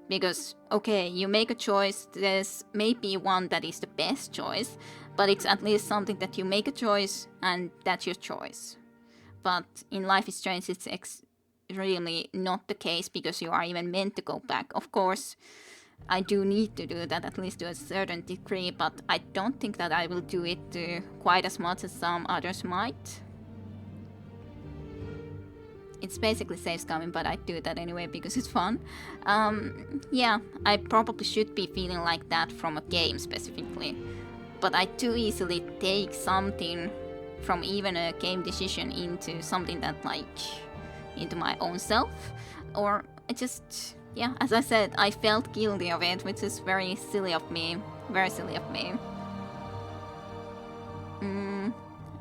Because, okay, you make a choice, there's maybe one that is the best choice, but it's at least something that you make a choice and that's your choice. But in Life is Strange, it's really not the case because you are even meant to go back. Of course, I do need to do that, at least to a certain degree, but I don't think that I will do it quite as much as some others might. It's basically safe scumming, but I do that anyway because it's fun. Yeah, I probably should be feeling like that from a game specifically. But I too easily take something from even a game decision into something that, like, into my own self. Or I just, yeah, as I said, I felt guilty of it, which is very silly of me. Very silly of me.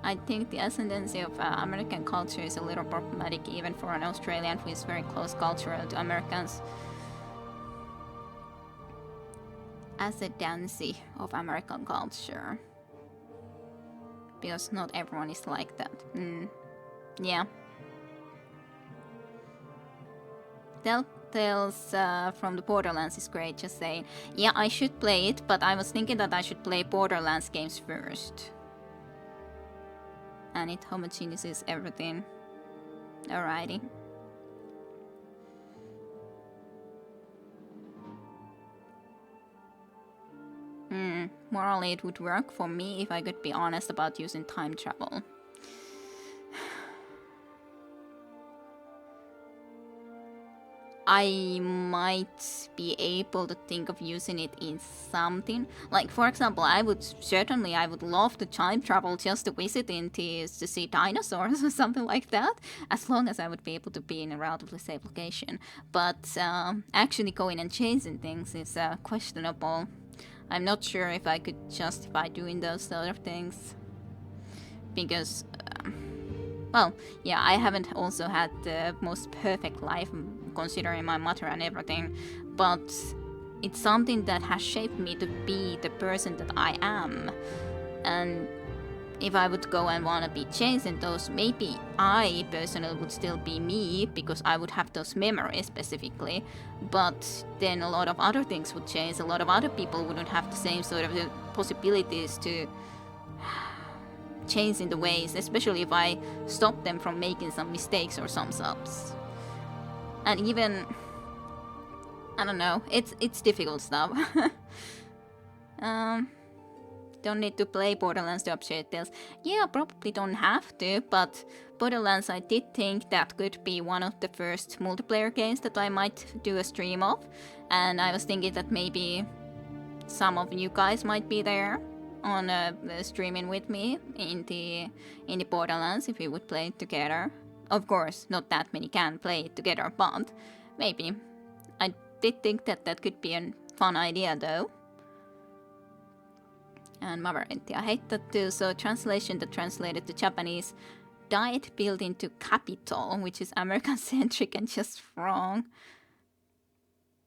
I think the ascendancy of American culture is a little problematic even for an Australian who is very close cultural to Americans. Ascendancy of American culture. Because not everyone is like that. Yeah. Telltales from the Borderlands is great, just saying. Yeah, I should play it, but I was thinking that I should play Borderlands games first. And it homogenizes everything. Alrighty. Morally, it would work for me if I could be honest about using time travel. I might be able to think of using it in something. Like, for example, I would love to time travel just to visit to see dinosaurs or something like that, as long as I would be able to be in a relatively safe location. But actually going and changing things is questionable. I'm not sure if I could justify doing those sort of things. Because, well, yeah, I haven't also had the most perfect life, considering my mother and everything, but it's something that has shaped me to be the person that I am. And if I would go and want to be changed in those, maybe I personally would still be me because I would have those memories specifically, but then a lot of other things would change. A lot of other people wouldn't have the same sort of possibilities to change in the ways, especially if I stop them from making some mistakes or some subs. And even, I don't know, it's difficult stuff. Don't need to play Borderlands to appreciate this. Yeah, probably don't have to, but Borderlands, I did think that could be one of the first multiplayer games that I might do a stream of. And I was thinking that maybe some of you guys might be there. on streaming with me in the Borderlands if we would play it together. Of course, not that many can play it together, but maybe. I did think that that could be a fun idea, though. And Morrowind, I hate that too. So translation that translated to Japanese, diet built into capital, which is American-centric and just wrong.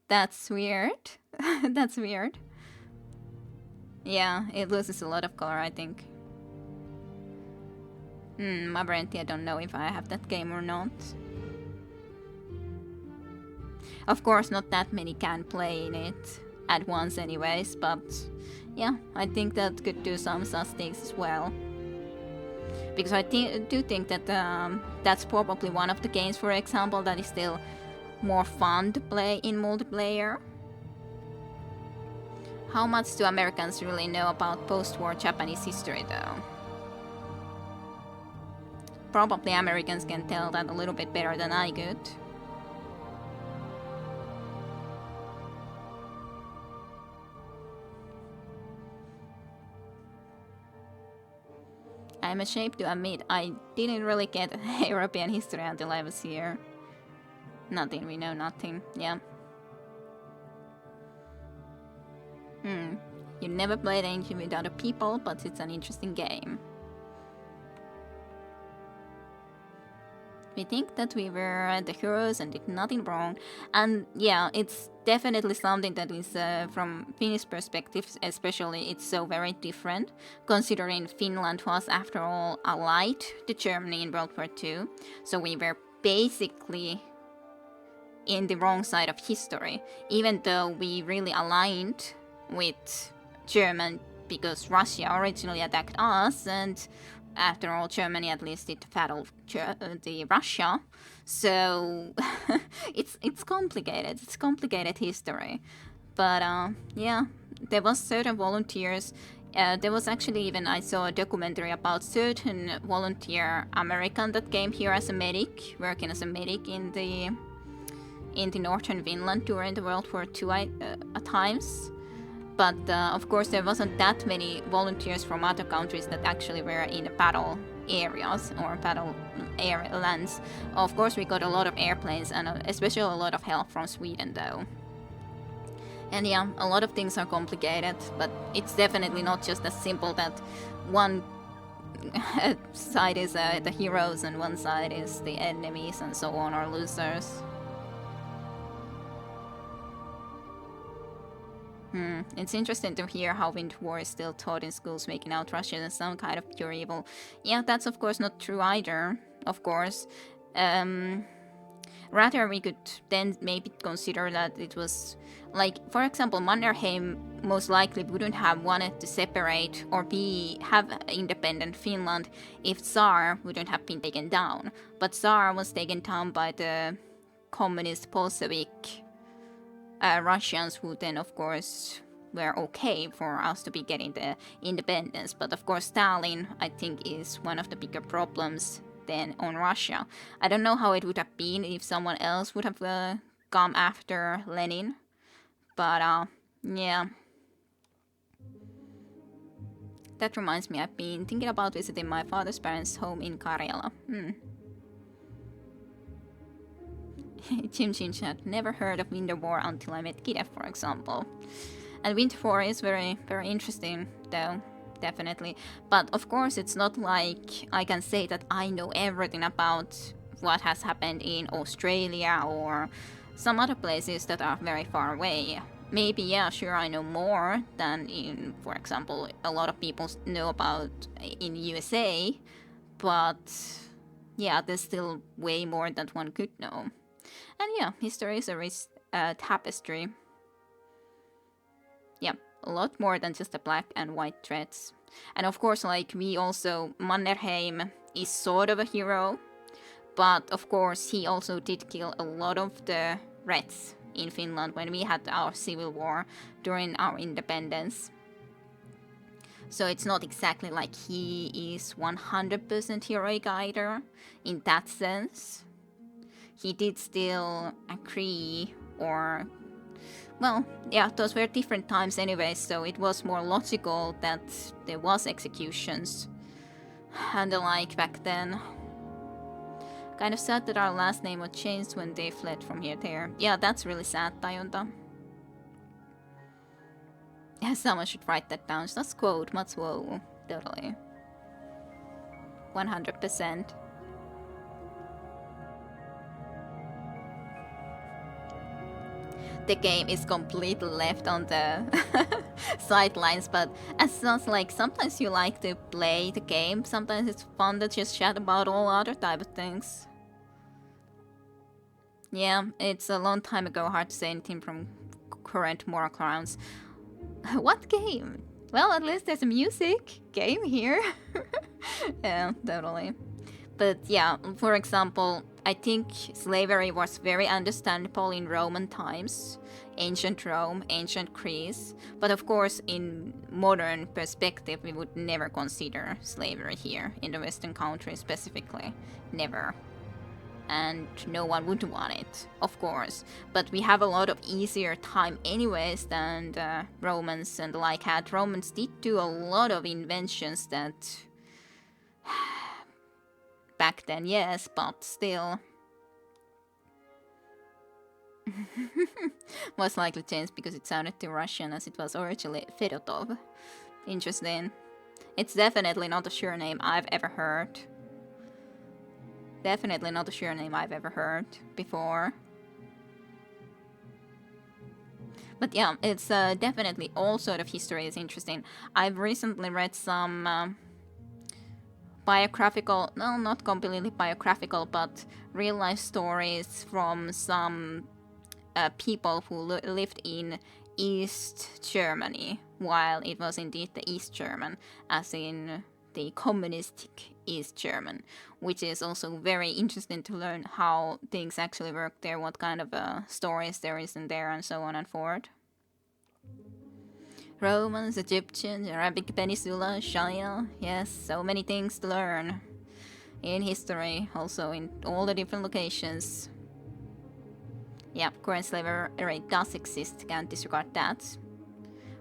That's weird. That's weird. Yeah, it loses a lot of color, I think. Morrowind, I don't know if I have that game or not. Of course, not that many can play in it at once anyways, but yeah, I think that could do some such things as well. Because I do think that that's probably one of the games, for example, that is still more fun to play in multiplayer. How much do Americans really know about post-war Japanese history, though? Probably Americans can tell that a little bit better than I could. I'm ashamed to admit I didn't really get European history until I was here. Nothing, we know nothing, yeah. You never played Ancient with other people, but it's an interesting game. We think that we were the heroes and did nothing wrong, and yeah, it's definitely something that is, from Finnish perspective especially, it's so very different, considering Finland was after all allied to Germany in World War II, so we were basically in the wrong side of history, even though we really aligned with German because Russia originally attacked us, and after all, Germany at least did battle the Russia, so it's complicated. It's complicated history, but yeah, there was certain volunteers. There was actually even I saw a documentary about certain volunteer American that came here as a medic, working as a medic in the northern Finland during the World War II at times. But of course there wasn't that many volunteers from other countries that actually were in the battle areas or battle area lands. Of course we got a lot of airplanes and especially a lot of help from Sweden though. And yeah, a lot of things are complicated, but it's definitely not just as simple that one side is the heroes and one side is the enemies and so on, or losers. It's interesting to hear how Winter War is still taught in schools, making out Russia as some kind of pure evil. Yeah, that's of course not true either, of course. Rather, we could then maybe consider that it was, like, for example, Mannerheim most likely wouldn't have wanted to separate or have independent Finland if Tsar wouldn't have been taken down. But Tsar was taken down by the communist Bolshevik Russians, who then of course were okay for us to be getting the independence. But of course Stalin, I think, is one of the bigger problems then on Russia. I don't know how it would have been if someone else would have come after Lenin, but yeah. That reminds me, I've been thinking about visiting my father's parents' home in Karjala. Chim Chim Chat, never heard of Winter War until I met Kidef, for example. And Winter War is very, very interesting, though, definitely. But of course, it's not like I can say that I know everything about what has happened in Australia or some other places that are very far away. Maybe, yeah, sure, I know more than in, for example, a lot of people know about in USA, but yeah, there's still way more that one could know. And yeah, history is a rich tapestry. Yeah, a lot more than just the black and white threads. And of course, like, we also, Mannerheim is sort of a hero, but of course he also did kill a lot of the Reds in Finland when we had our civil war during our independence. So it's not exactly like he is 100% heroic either, in that sense. He did still agree or Well, yeah, those were different times anyway, so it was more logical that there was executions and the like back then. Kind of sad that our last name was changed when they fled from here there. Yeah, that's really sad, Tajunta. Yeah, someone should write that down. Just quote Matsuo. Totally. 100%. The game is completely left on the sidelines, but as sounds like sometimes you like to play the game, sometimes it's fun to just chat about all other type of things. Yeah, it's a long time ago, hard to say anything from current moral grounds. What game? Well, at least there's a music game here. Yeah, totally. But yeah, for example, I think slavery was very understandable in Roman times, ancient Rome, ancient Greece. But of course, in modern perspective, we would never consider slavery here, in the Western countries specifically. Never. And no one would want it, of course. But we have a lot of easier time anyways than the Romans and the like had. Romans did do a lot of inventions that back then, yes, but still. Most likely changed because it sounded too Russian as it was originally Fedotov. Interesting. It's definitely not a sure name I've ever heard. Definitely not a sure name I've ever heard before. But yeah, it's definitely all sort of history is interesting. I've recently read some biographical, no, not completely biographical, but real life stories from some people who lived in East Germany, while it was indeed the East German, as in the communistic East German, which is also very interesting to learn how things actually work there, what kind of stories there is in there, and so on and forward. Romans, Egyptians, Arabic Peninsula, Shia, yes, so many things to learn in history, also in all the different locations. Yeah, current slavery does exist, can't disregard that.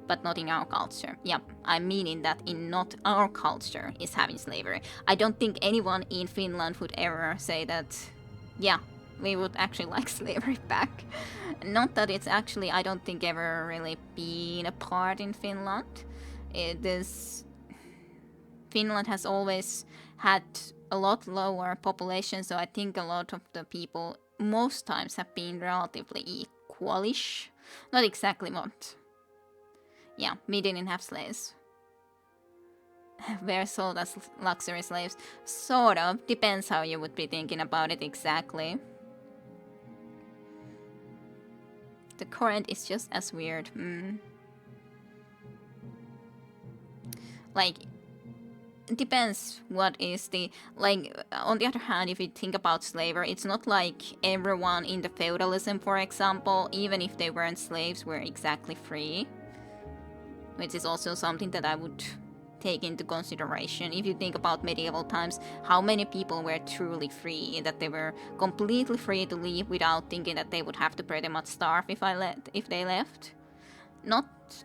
But not in our culture. Yep, I mean in that in not our culture is having slavery. I don't think anyone in Finland would ever say that, yeah, we would actually like slavery back. Not that it's actually, I don't think, ever really been a part in Finland. Finland has always had a lot lower population, so I think a lot of the people most times have been relatively equalish. Not exactly what. Yeah, we didn't have slaves. Were sold as luxury slaves. Sort of. Depends how you would be thinking about it exactly. The current is just as weird. Like, it depends what is the... Like, on the other hand, if you think about slavery, it's not like everyone in the feudalism, for example, even if they weren't slaves, were exactly free. Which is also something that I would take into consideration. If you think about medieval times, how many people were truly free, that they were completely free to leave without thinking that they would have to pretty much starve if they left?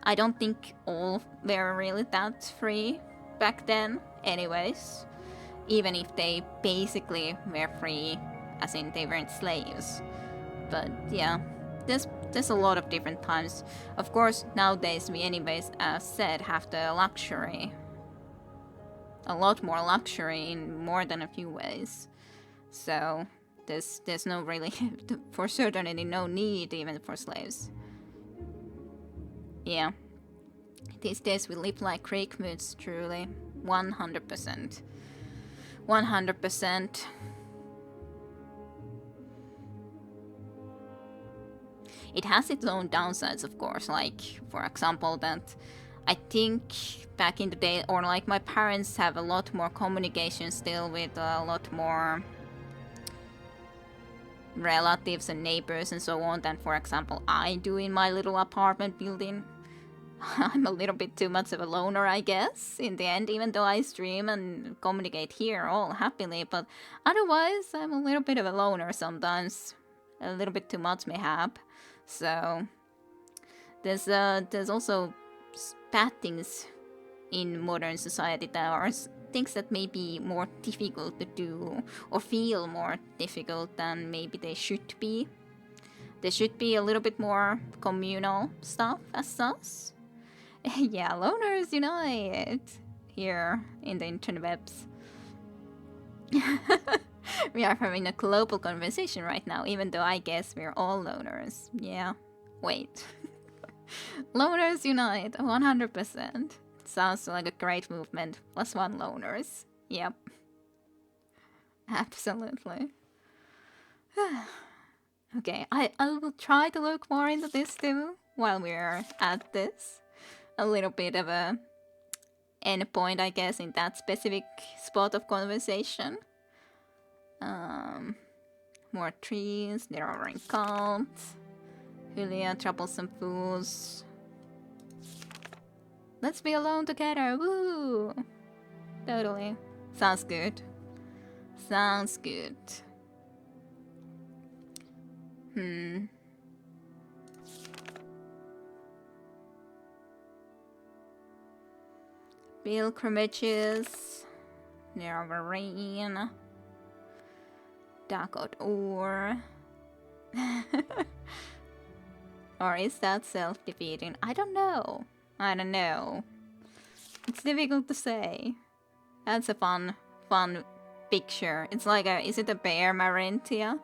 I don't think all were really that free back then, anyways. Even if they basically were free, as in they weren't slaves. But yeah, there's a lot of different times. Of course, nowadays we anyways, as said, have the luxury. A lot more luxury in more than a few ways. So there's no really, for certainty, no need even for slaves. Yeah. These days we live like Greek moods, truly. 100%. 100%. It has its own downsides, of course, like, for example, that I think back in the day, or like my parents have a lot more communication still with a lot more relatives and neighbors and so on than, for example, I do in my little apartment building. I'm a little bit too much of a loner, I guess, in the end, even though I stream and communicate here all happily, but otherwise I'm a little bit of a loner sometimes. A little bit too much mayhap. So, There's also bad things in modern society that are things that may be more difficult to do or feel more difficult than maybe they should be. There should be a little bit more communal stuff as such. Yeah, loners unite here in the interwebs. We are having a global conversation right now, even though I guess we're all loners. Yeah. Wait. Loners unite, 100%. Sounds like a great movement. +1 loners. Yep. Absolutely. Okay, I will try to look more into this too while we're at this. A little bit of a endpoint, I guess, in that specific spot of conversation. More trees, there are in cult. Julia, troublesome fools. Let's be alone together, woo! Totally. Sounds good. Sounds good. Pilgrimages. Neverrain. Dark ore. Or is that self-defeating? I don't know. I don't know. It's difficult to say. That's a fun picture. It's like a, is it a bear Marintia?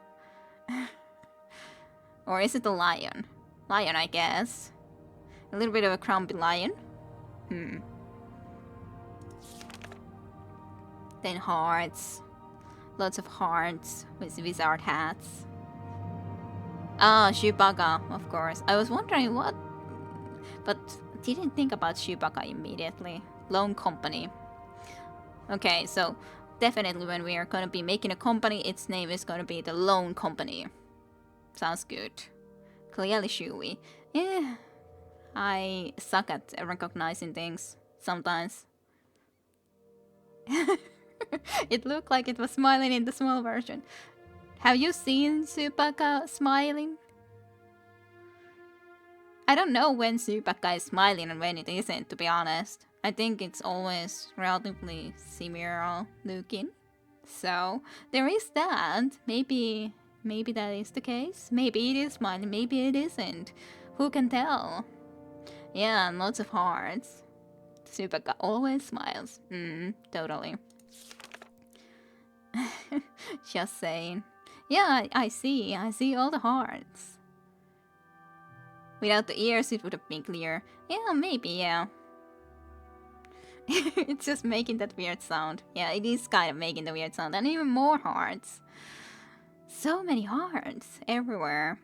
Or is it a lion? Lion, I guess. A little bit of a crumpy lion. Then hearts. Lots of hearts with wizard hats. Ah, Chewbacca, of course. I was wondering what... But didn't think about Chewbacca immediately. Lone company. Okay, so definitely when we are gonna be making a company, its name is gonna be the Lone Company. Sounds good. Clearly Chewie. Yeah, I suck at recognizing things sometimes. It looked like it was smiling in the small version. Have you seen Chewbacca smiling? I don't know when Chewbacca is smiling and when it isn't, to be honest. I think it's always relatively similar looking. So, there is that. Maybe that is the case. Maybe it is smiling, maybe it isn't. Who can tell? Yeah, and lots of hearts. Chewbacca always smiles. Totally. Just saying. Yeah, I see all the hearts. Without the ears, it would have been clear. Yeah, maybe, yeah. It's just making that weird sound. Yeah, it is kind of making the weird sound. And even more hearts. So many hearts everywhere.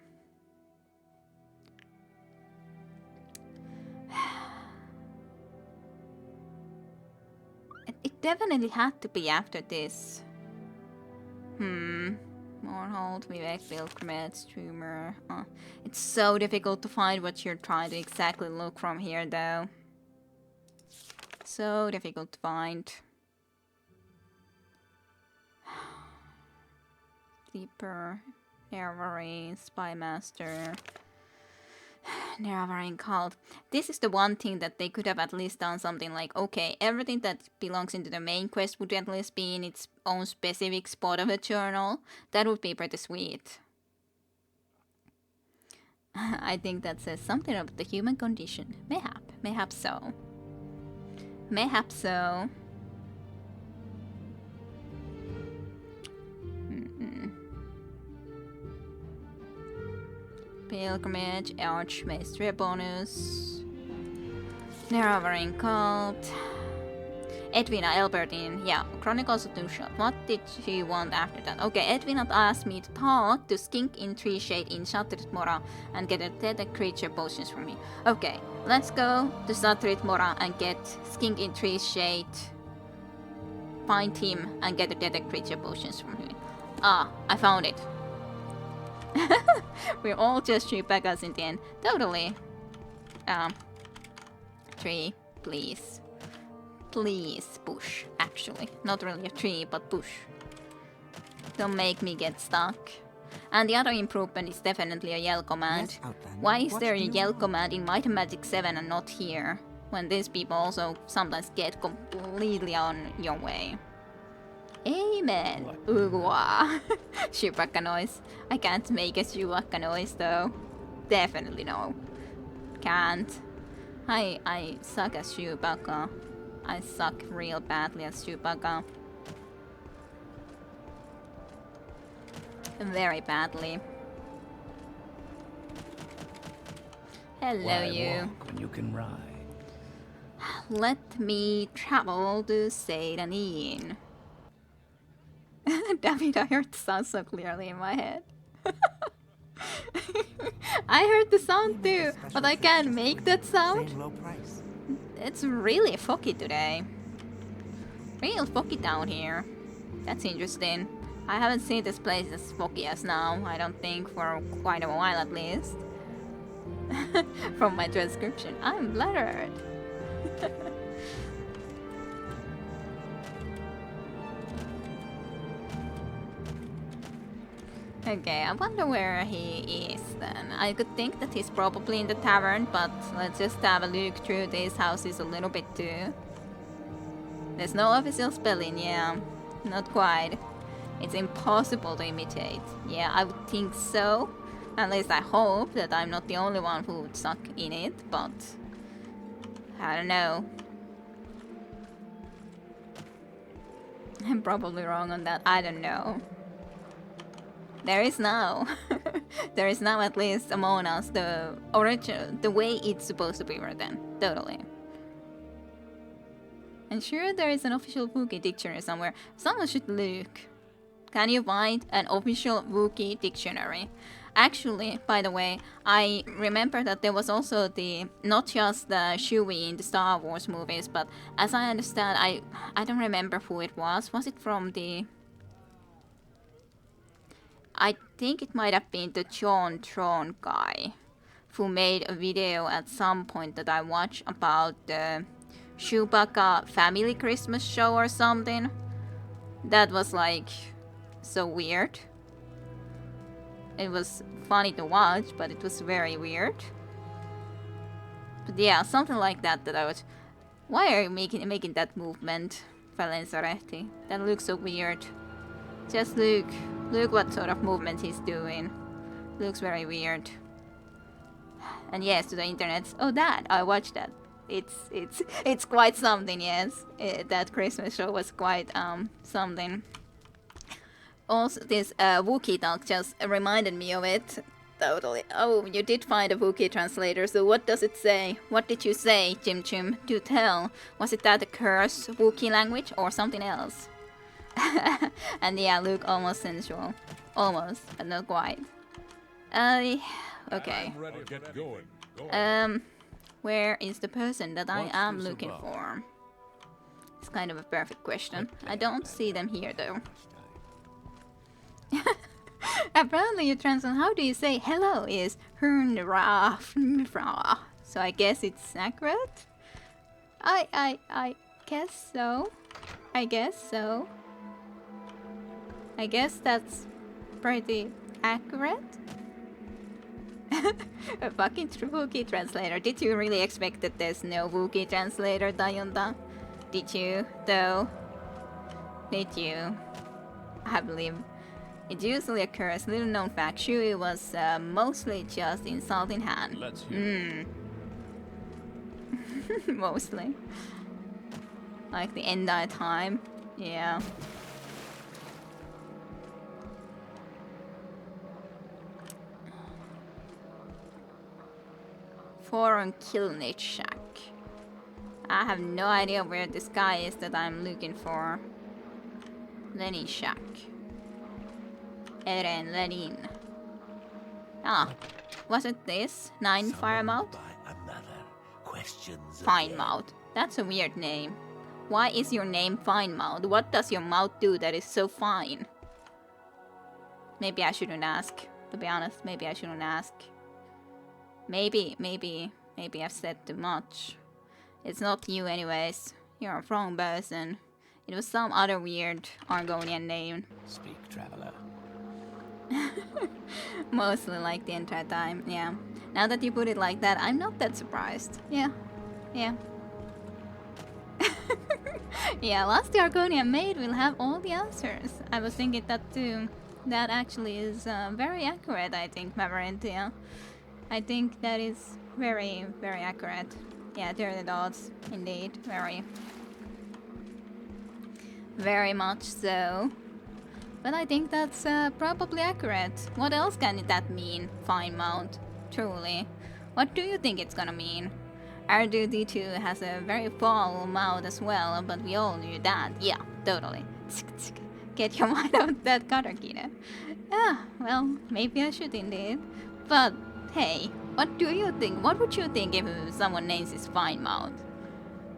It definitely had to be after this. Morrowind, Vivek, Pilgrimage, Streamer. It's so difficult to find what you're trying to exactly look from here, though. So difficult to find. Deeper, Neverrain, Spymaster, Neverrain Cult. This is the one thing that they could have at least done something like, okay, everything that belongs into the main quest would at least be in its own specific spot of a journal. That would be pretty sweet. I think that says something about the human condition. Mayhap so. Mayhap so. Pilgrimage, Archmaester bonus. Neverrain Cult. Edwina Albertine, yeah, Chronicles of Dusha. What did she want after that? Okay, Edwina asked me to talk to Skink in Tree Shade in Shattered Mora and get a Detect Creature potions from me. Okay, let's go to Shattered Mora and get Skink in Tree Shade. Find him and get a Detect Creature potions from him. Ah, I found it. We're all just Chewbacca's in the end. Totally. Tree, please. Please, bush. Actually, not really a tree, but bush. Don't make me get stuck. And the other improvement is definitely a yell command. Yes, Outlander. Why is What there a do you yell want? command in Might and Magic 7 and not here? When these people also sometimes get completely on your way. Amen. Ugwa. Chewbacca noise. I can't make a Chewbacca noise though. Definitely no. Can't. I suck at Chewbacca. I suck real badly at Chewbacca. Very badly. Hello, Why you. walk when you can ride? Let me travel to Satanin. David, I heard the sound so clearly in my head. I heard the sound We make too, a special but I gift can't just make for that you. sound. Same low price. It's really foggy today. Real foggy down here. That's interesting. I haven't seen this place as foggy as now, I don't think, for quite a while at least. From my transcription, I'm blurred. Okay, I wonder where he is then. I could think that he's probably in the tavern, but let's just have a look through these houses a little bit too. There's no official spelling, yeah. Not quite. It's impossible to imitate. Yeah, I would think so. At least I hope that I'm not the only one who would suck in it, but I don't know. I'm probably wrong on that, I don't know. There is now. There is now at least among us the original, the way it's supposed to be written. Totally. And sure there is an official Wookiee dictionary somewhere. Someone should look. Can you find an official Wookiee dictionary? Actually, by the way, I remember that there was also the, not just the Chewie in the Star Wars movies, but as I understand, I don't remember who it was. Was it from the... I think it might have been the John Tron guy who made a video at some point that I watched about the Chewbacca family Christmas show or something. That was like so weird. It was funny to watch, but it was very weird. But yeah, something like that I was... Why are you making that movement, Valenzaretti? That looks so weird. Just look. Look what sort of movement he's doing. Looks very weird. And yes, to the internet. Oh, that I watched that. It's quite something. Yes, that Christmas show was quite something. Also, this Wookiee talk just reminded me of it. Totally. Oh, you did find a Wookiee translator. So what does it say? What did you say, Jim Jim? Do tell. Was it that a curse Wookiee language or something else? And yeah, look almost sensual. Almost, but not quite. Okay. I'm ready to get going. Go on. Where is the person that I What's am this looking about? for? It's kind of a perfect question. I don't see them here though. Apparently you translate, how do you say hello is Hernra. So I guess it's accurate? I guess so. I guess so. I guess that's pretty accurate. A fucking true Wookiee translator. Did you really expect that there's no Wookiee translator, Dayonda? Did you, though? Did you? I believe it usually occurs. Little known fact, Chewie was mostly just insulting Han. Let's hear Mostly. Like the entire time. Yeah. Foreign Killnich Shack. I have no idea where this guy is that I'm looking for. Lenin Shack. Eren Lenin. Ah, wasn't this 9 Firemouth? By another. Questions Finemouth. That's a weird name. Why is your name Finemouth? What does your mouth do that is so fine? Maybe I shouldn't ask. To be honest, maybe I shouldn't ask. Maybe I've said too much. It's not you anyways. You're a wrong person. It was some other weird Argonian name. Speak, traveler. Mostly like the entire time, yeah. Now that you put it like that, I'm not that surprised. Yeah, yeah. Yeah, last the Argonian maid will have all the answers. I was thinking that too. That actually is very accurate, I think, Mavarentia. I think that is very, very accurate. Yeah, dirty dots, indeed. Very, very much so. But I think that's probably accurate. What else can that mean, fine mount? Truly. What do you think it's gonna mean? R2D2 has a very foul mouth as well, but we all knew that. Yeah, totally. Get your mind out of that gutter, Kina. Yeah, well, maybe I should indeed. But, hey, what do you think? What would you think if someone names his fine mouth?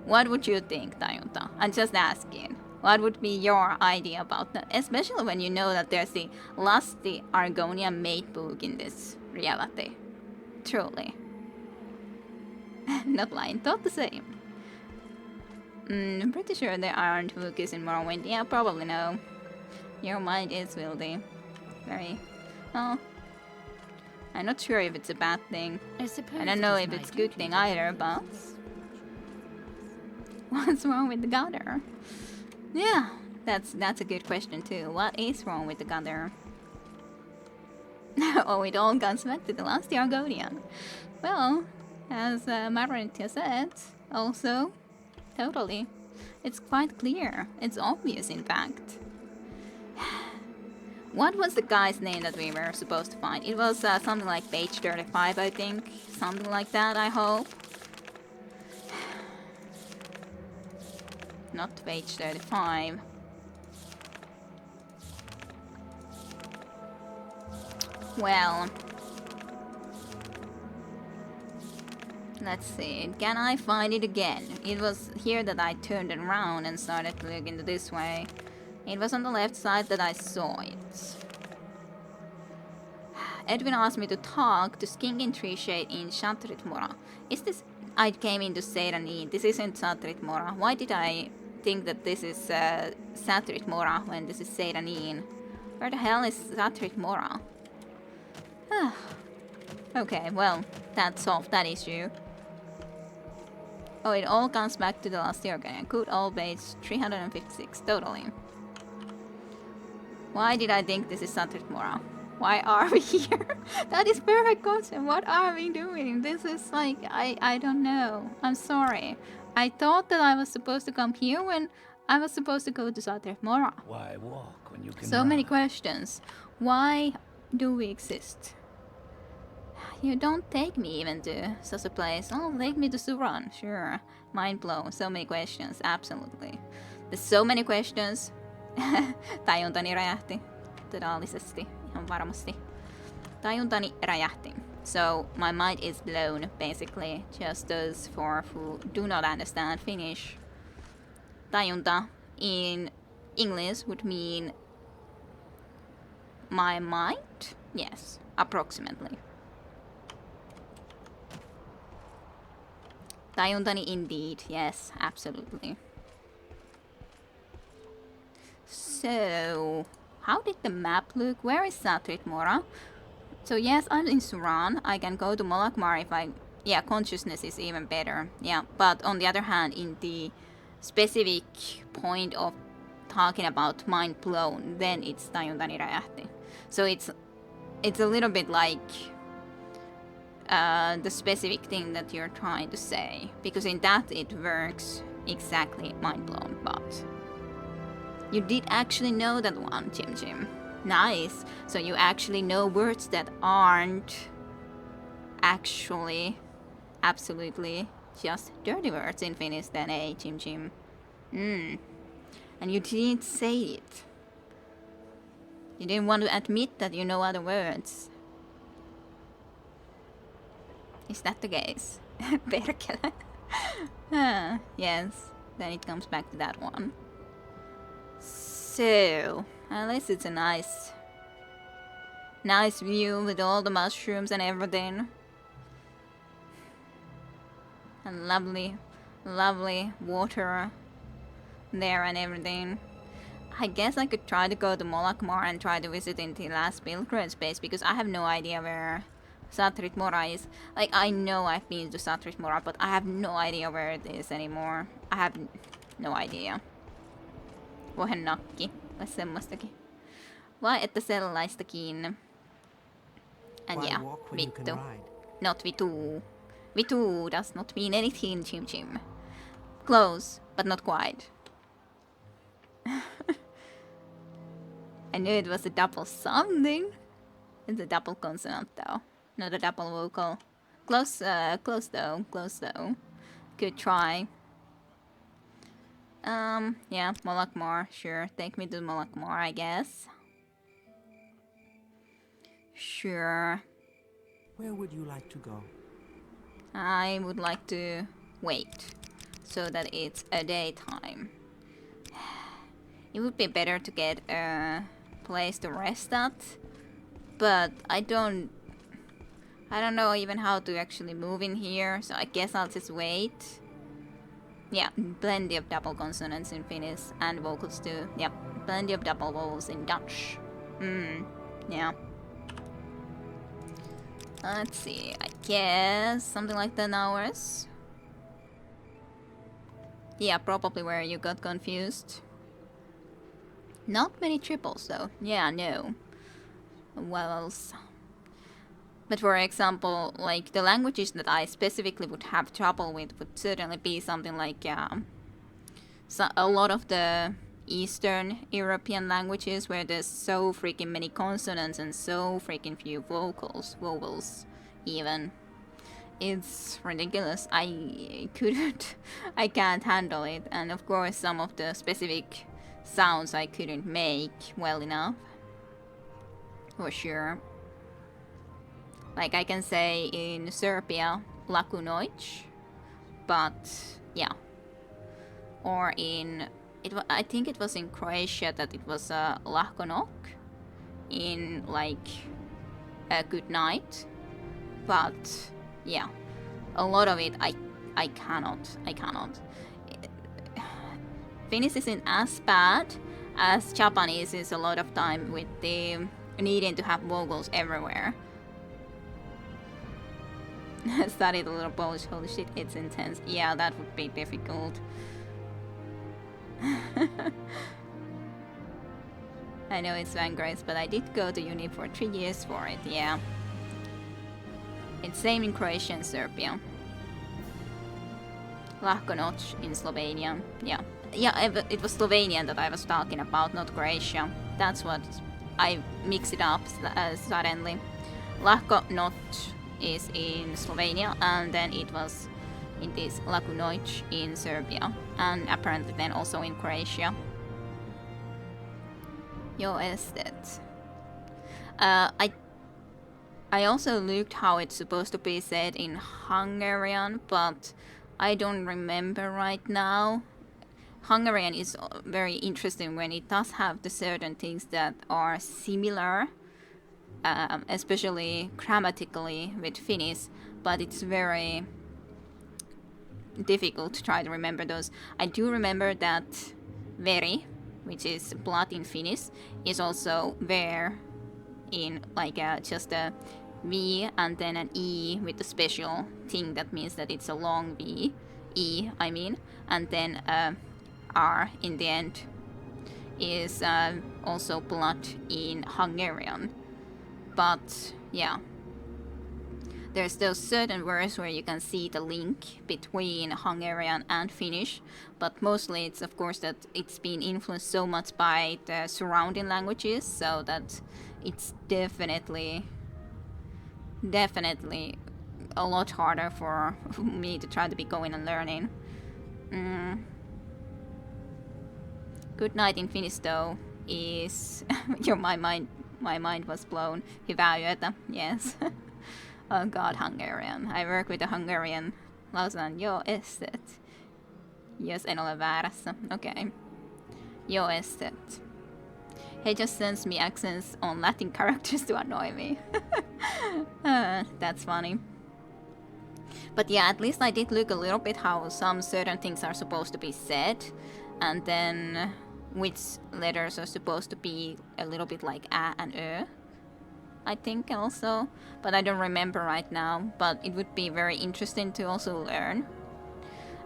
What would you think, Tajunta? I'm just asking. What would be your idea about that? Especially when you know that there's the lusty Argonian maid book in this reality. Truly. Not lying, thought the same. I'm pretty sure there aren't bookies in Morrowind. Yeah, probably no. Your mind is wildy. Very... Oh. I'm not sure if it's a bad thing. I don't know if it's a good thing either, but... What's wrong with the gutter? Yeah, that's a good question too. What is wrong with the gutter? Oh, it all comes back to the last Argonian. Well, as Mavarentia said, also, totally. It's quite clear. It's obvious, in fact. What was the guy's name that we were supposed to find? It was something like page 35, I think. Something like that, I hope. Not page 35. Well, let's see. Can I find it again? It was here that I turned it around and started to look into this way. It was on the left side that I saw it. Edwin asked me to talk to Skinkin Treeshade in Shattered Mora. Is this... I came into Seirani. This isn't Shattered Mora. Why did I think that this is Shattered Mora when this is Seiranin? Where the hell is Shattered Mora? Okay, well, that solved that issue. Oh, it all comes back to the last year again. Good old page 356, totally. Why did I think this is Shattered Mora? Why are we here? That is perfect question. What are we doing? This is like, I don't know. I'm sorry. I thought that I was supposed to come here when I was supposed to go to Shattered Mora. Why walk when you can So many run? questions. Why do we exist? You don't take me even to such a place. Oh, take me to Suran. Sure. Mind blown. So many questions. Absolutely. There's so many questions. Tajuntani räjähti. Totaalisesti. Ihan varmasti. Tajuntani räjähti. So my mind is blown, basically. Just those for who do not understand Finnish. Tajunta in English would mean my mind? Yes, approximately. Tajuntani indeed, yes, absolutely. So, how did the map look? Where is Shattered Mora? So yes, I'm in Suran. I can go to Molakmar if I... Yeah, consciousness is even better. Yeah, but on the other hand, in the specific point of talking about mind blown, then it's Tajuntani räjähti. So it's a little bit like the specific thing that you're trying to say, because in that it works exactly mind blown. But you did actually know that one, Jim Jim. Nice. So you actually know words that aren't actually absolutely just dirty words in Finnish then, eh, Jim Jim? And you didn't say it. You didn't want to admit that you know other words. Is that the case? Perkele. Yes, then it comes back to that one. So, at least it's a nice view with all the mushrooms and everything. And lovely water there and everything. I guess I could try to go to Molakmar and try to visit in the last pilgrimage space, because I have no idea where Satrit Mora is. Like, I know I've been to Satrit Mora, but I have no idea where it is anymore. I have no idea. Voihan nakki. Vai semmoistakin. Vai että sellaistakin. And Why yeah, walk when you can vittu. ride? Not vitu. Vitu does not mean anything, Chim Chim. Close, but not quite. I knew it was a double something. It's a double consonant though, not a double vocal. Close, close though, close though. Good try. Yeah, Molakmar, sure. Take me to Molakmar, I guess. Sure. Where would you like to go? I would like to wait so that it's a daytime. It would be better to get a place to rest at, but I don't know even how to actually move in here, so I guess I'll just wait. Yeah, plenty of double consonants in Finnish and vocals too. Yep, plenty of double vowels in Dutch. Yeah. Let's see, I guess something like 10 hours. Yeah, probably where you got confused. Not many triples though. Yeah, no. What else? But for example, like the languages that I specifically would have trouble with would certainly be something like a lot of the Eastern European languages where there's so freaking many consonants and so freaking few vowels even. It's ridiculous. I can't handle it. And of course some of the specific sounds I couldn't make well enough. For sure. Like I can say in Serbia, laku noć, but yeah. Or in I think it was in Croatia that it was lahko noć, in like a good night. But yeah, a lot of it I cannot. Finnish isn't as bad as Japanese is a lot of time with the needing to have vowels everywhere. Studied a little Polish, holy shit, it's intense. Yeah, that would be difficult. I know it's Van Grace, but I did go to uni for 3 years for it, yeah. It's same in Croatia and Serbia. Lahko noć in Slovenia, yeah. Yeah, it was Slovenian that I was talking about, not Croatia. That's what I mixed it up suddenly. Lahko noć is in Slovenia, and then it was in this laku noć in Serbia, and apparently then also in Croatia. Jo estet. I also looked how it's supposed to be said in Hungarian, but I don't remember right now. Hungarian is very interesting when it does have the certain things that are similar, especially grammatically with Finnish, but it's very difficult to try to remember those. I do remember that veri, which is blood in Finnish, is also ver in like just a V and then an E with a special thing that means that it's a long V, E I mean, and then R in the end is also blood in Hungarian. But yeah, there's those certain words where you can see the link between Hungarian and Finnish, but mostly it's of course that it's been influenced so much by the surrounding languages, so that it's definitely a lot harder for me to try to be going and learning. Good night in Finnish though is my mind was blown. Hyvää yötä, yes. Oh god, Hungarian. I work with a Hungarian. Lausutaan jo estet. Jos en ole väärässä. Okay. Jo estet. He just sends me accents on Latin characters to annoy me. That's funny. But yeah, at least I did look a little bit how some certain things are supposed to be said. And then which letters are supposed to be a little bit like A and Ö, I think also, but I don't remember right now, but it would be very interesting to also learn.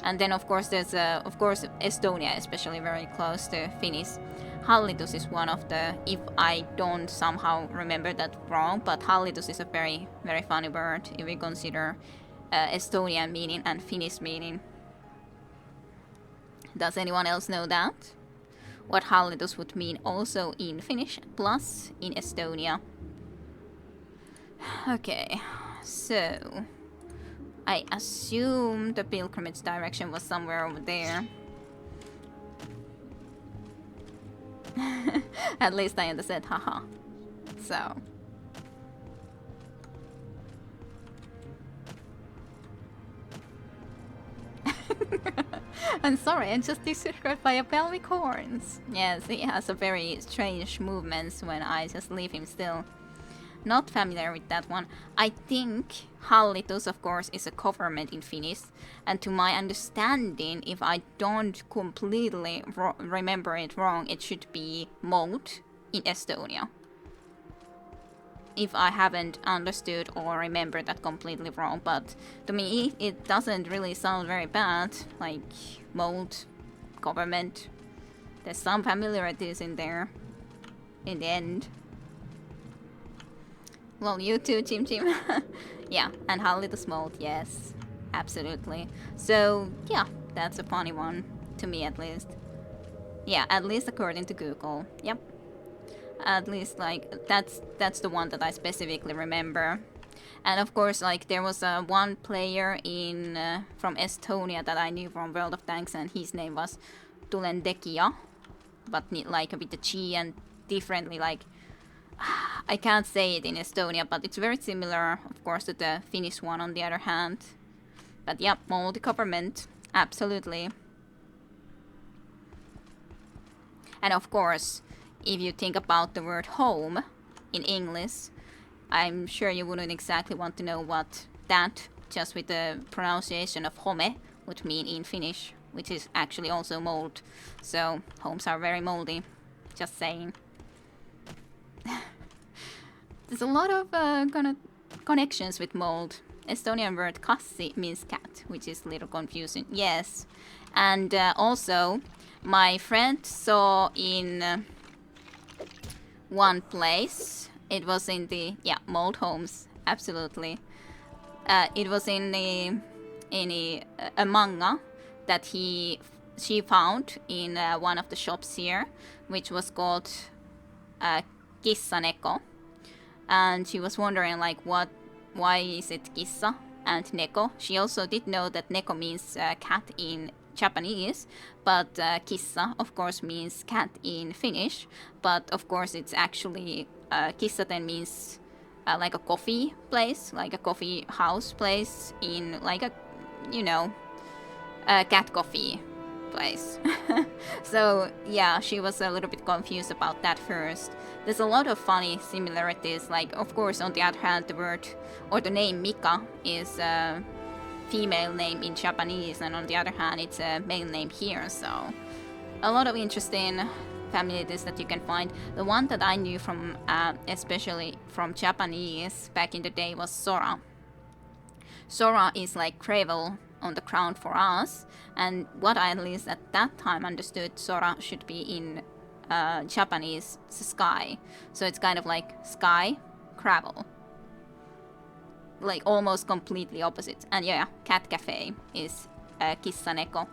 And then of course there's of course Estonia, especially very close to Finnish. Hallitus is one of the, if I don't somehow remember that wrong, but hallitus is a very, very funny word if we consider Estonian meaning and Finnish meaning. Does anyone else know that? What hallitus would mean also in Finnish plus in Estonia? Okay, so I assume the pilgrimage direction was somewhere over there. At least I understood, haha. So. I'm sorry, I'm just distracted by a pelvic horns. Yes, he has a very strange movements when I just leave him still. Not familiar with that one. I think hallitus, of course, is a government in Finnish, and to my understanding, if I don't completely remember it wrong, it should be mode in Estonia. If I haven't understood or remembered that completely wrong, but to me, it doesn't really sound very bad, like mode, government. There's some familiarities in there, in the end. Well, you too, Chim Chim. Yeah, and hallitus mode, yes. Absolutely. So, yeah, that's a funny one. To me, at least. Yeah, at least according to Google. Yep. At least, like, that's the one that I specifically remember. And of course, like, there was one player in from Estonia that I knew from World of Tanks, and his name was Tulendekija. But like with the G and differently, like, I can't say it in Estonia, but it's very similar, of course, to the Finnish one on the other hand. But yeah, multi-government, absolutely. And of course, if you think about the word home in English, I'm sure you wouldn't exactly want to know what that, just with the pronunciation of home, would mean in Finnish, which is actually also mold. So, homes are very moldy, just saying. There's a lot of connections with mold. Estonian word kassi means cat, which is a little confusing. Yes. And also, my friend saw in one place, it was in the, yeah, mold homes, absolutely. It was in a manga that she found in one of the shops here, which was called Kissaneko. And she was wondering, like, why is it kissa and neko? She also did know that neko means cat in Japanese, but kissa, of course, means cat in Finnish. But of course, it's actually kissa then means like a coffee place, like a coffee house place in like a, you know, cat coffee place. So yeah, she was a little bit confused about that first. There's a lot of funny similarities, like, of course, on the other hand, the word or the name Mika is a female name in Japanese, and on the other hand, it's a male name here, so a lot of interesting familiarities that you can find. The one that I knew from, especially from Japanese back in the day, was Sora. Sora is like gravel on the ground for us, and what I at least at that time understood, Sora should be in Japanese sky, so it's kind of like sky gravel, like almost completely opposite. And yeah, cat cafe is kissaneko,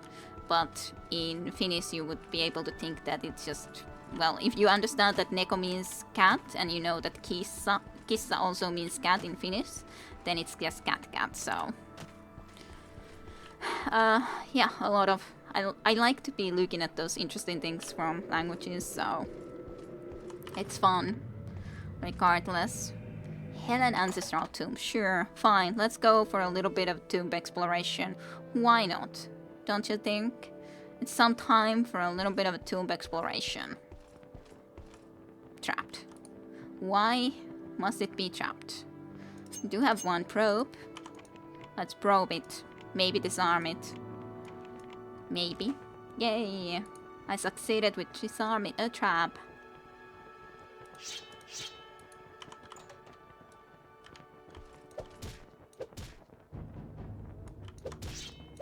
but in Finnish you would be able to think that it's just, well, if you understand that neko means cat and you know that kissa also means cat in Finnish, then it's just cat. So yeah, a lot of, I like to be looking at those interesting things from languages, so it's fun regardless. Helen Ancestral Tomb, sure, fine, let's go for a little bit of tomb exploration. Why not? Don't you think? It's some time for a little bit of a tomb exploration. Trapped. Why must it be trapped? We do have one probe. Let's probe it. Maybe disarm it. Maybe. Yay! I succeeded with disarming a trap.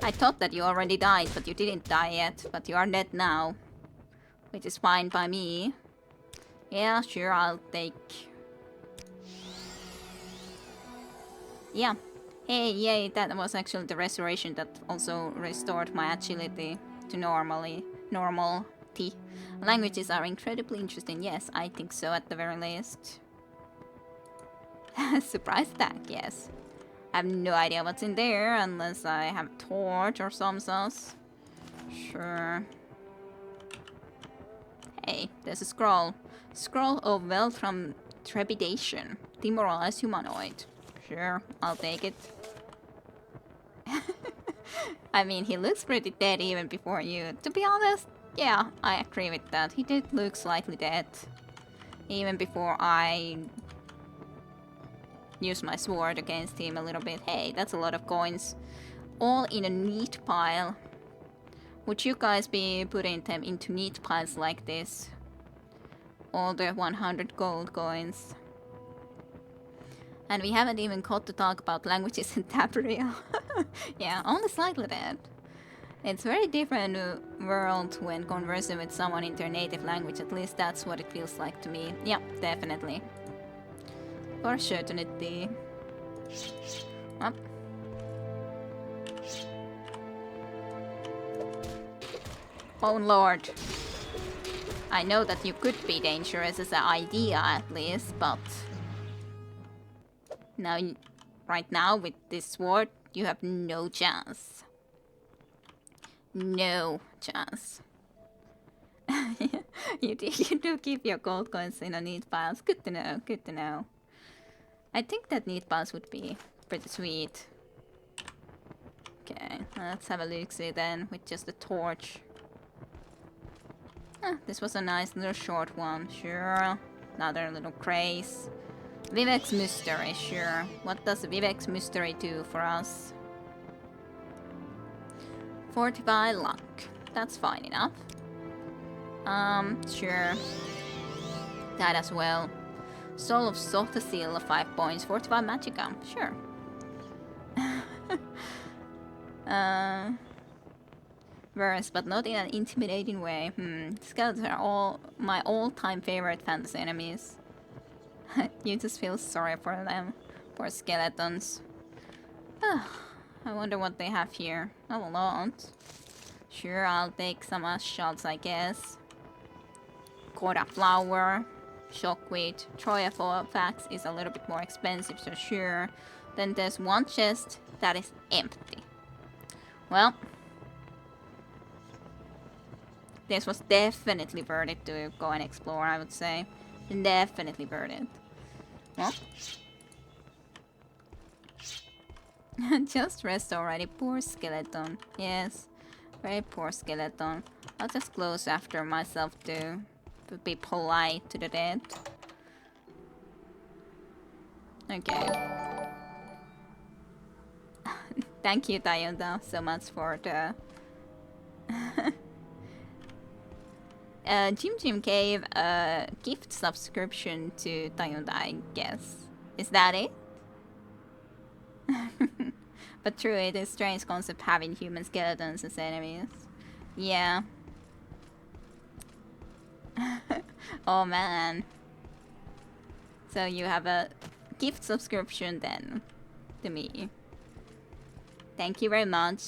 I thought that you already died, but you didn't die yet. But you are dead now. Which is fine by me. Yeah, sure, I'll take... Yeah. Hey, yay, that was actually the restoration that also restored my agility to normality. Languages are incredibly interesting. Yes, I think so at the very least. Surprise attack, yes. I have no idea what's in there unless I have a torch or some sauce. Sure. Hey, there's a scroll. Scroll of wealth from trepidation. Demoralized humanoid. Sure, I'll take it. I mean, he looks pretty dead even before you. To be honest, yeah, I agree with that. He did look slightly dead. Even before I use my sword against him a little bit. Hey, that's a lot of coins. All in a neat pile. Would you guys be putting them into neat piles like this? All the 100 gold coins. And we haven't even got to talk about languages in Tabriel. Yeah, only slightly that. It's very different world when conversing with someone in their native language. At least that's what it feels like to me. Yeah, definitely. For certainty. Up. Oh lord. I know that you could be dangerous as an idea at least, but... Now, right now with this sword, you have no chance. No chance. you do keep your gold coins in a neat piles. Good to know, good to know. I think that neat piles would be pretty sweet. Okay, let's have a look-see then with just a torch. Ah, this was a nice little short one, sure. Another little craze. Vivek's Mystery, sure. What does Vivek's Mystery do for us? Fortify luck. That's fine enough. Sure. That as well. Soul of Sothasil, 5 points. Fortify Magicka, sure. Verse, but not in an intimidating way. Skeletons are all my all-time favorite fantasy enemies. You just feel sorry for them. Poor skeletons. I wonder what they have here. Not a lot. Sure, I'll take some shots, I guess. Coda flower. Shockweed. Troya Fax is a little bit more expensive, so sure. Then there's one chest that is empty. Well, this was definitely worth it to go and explore, I would say. Definitely worth it. Well. Just rest already. Poor skeleton. Yes. Very poor skeleton. I'll just close after myself to be polite to the dead. Okay. Thank you, Tayonda, so much for the... Jim gave a gift subscription to Tayonda, I guess. Is that it? But true, it is a strange concept having human skeletons as enemies. Yeah. Oh man. So you have a gift subscription then to me. Thank you very much.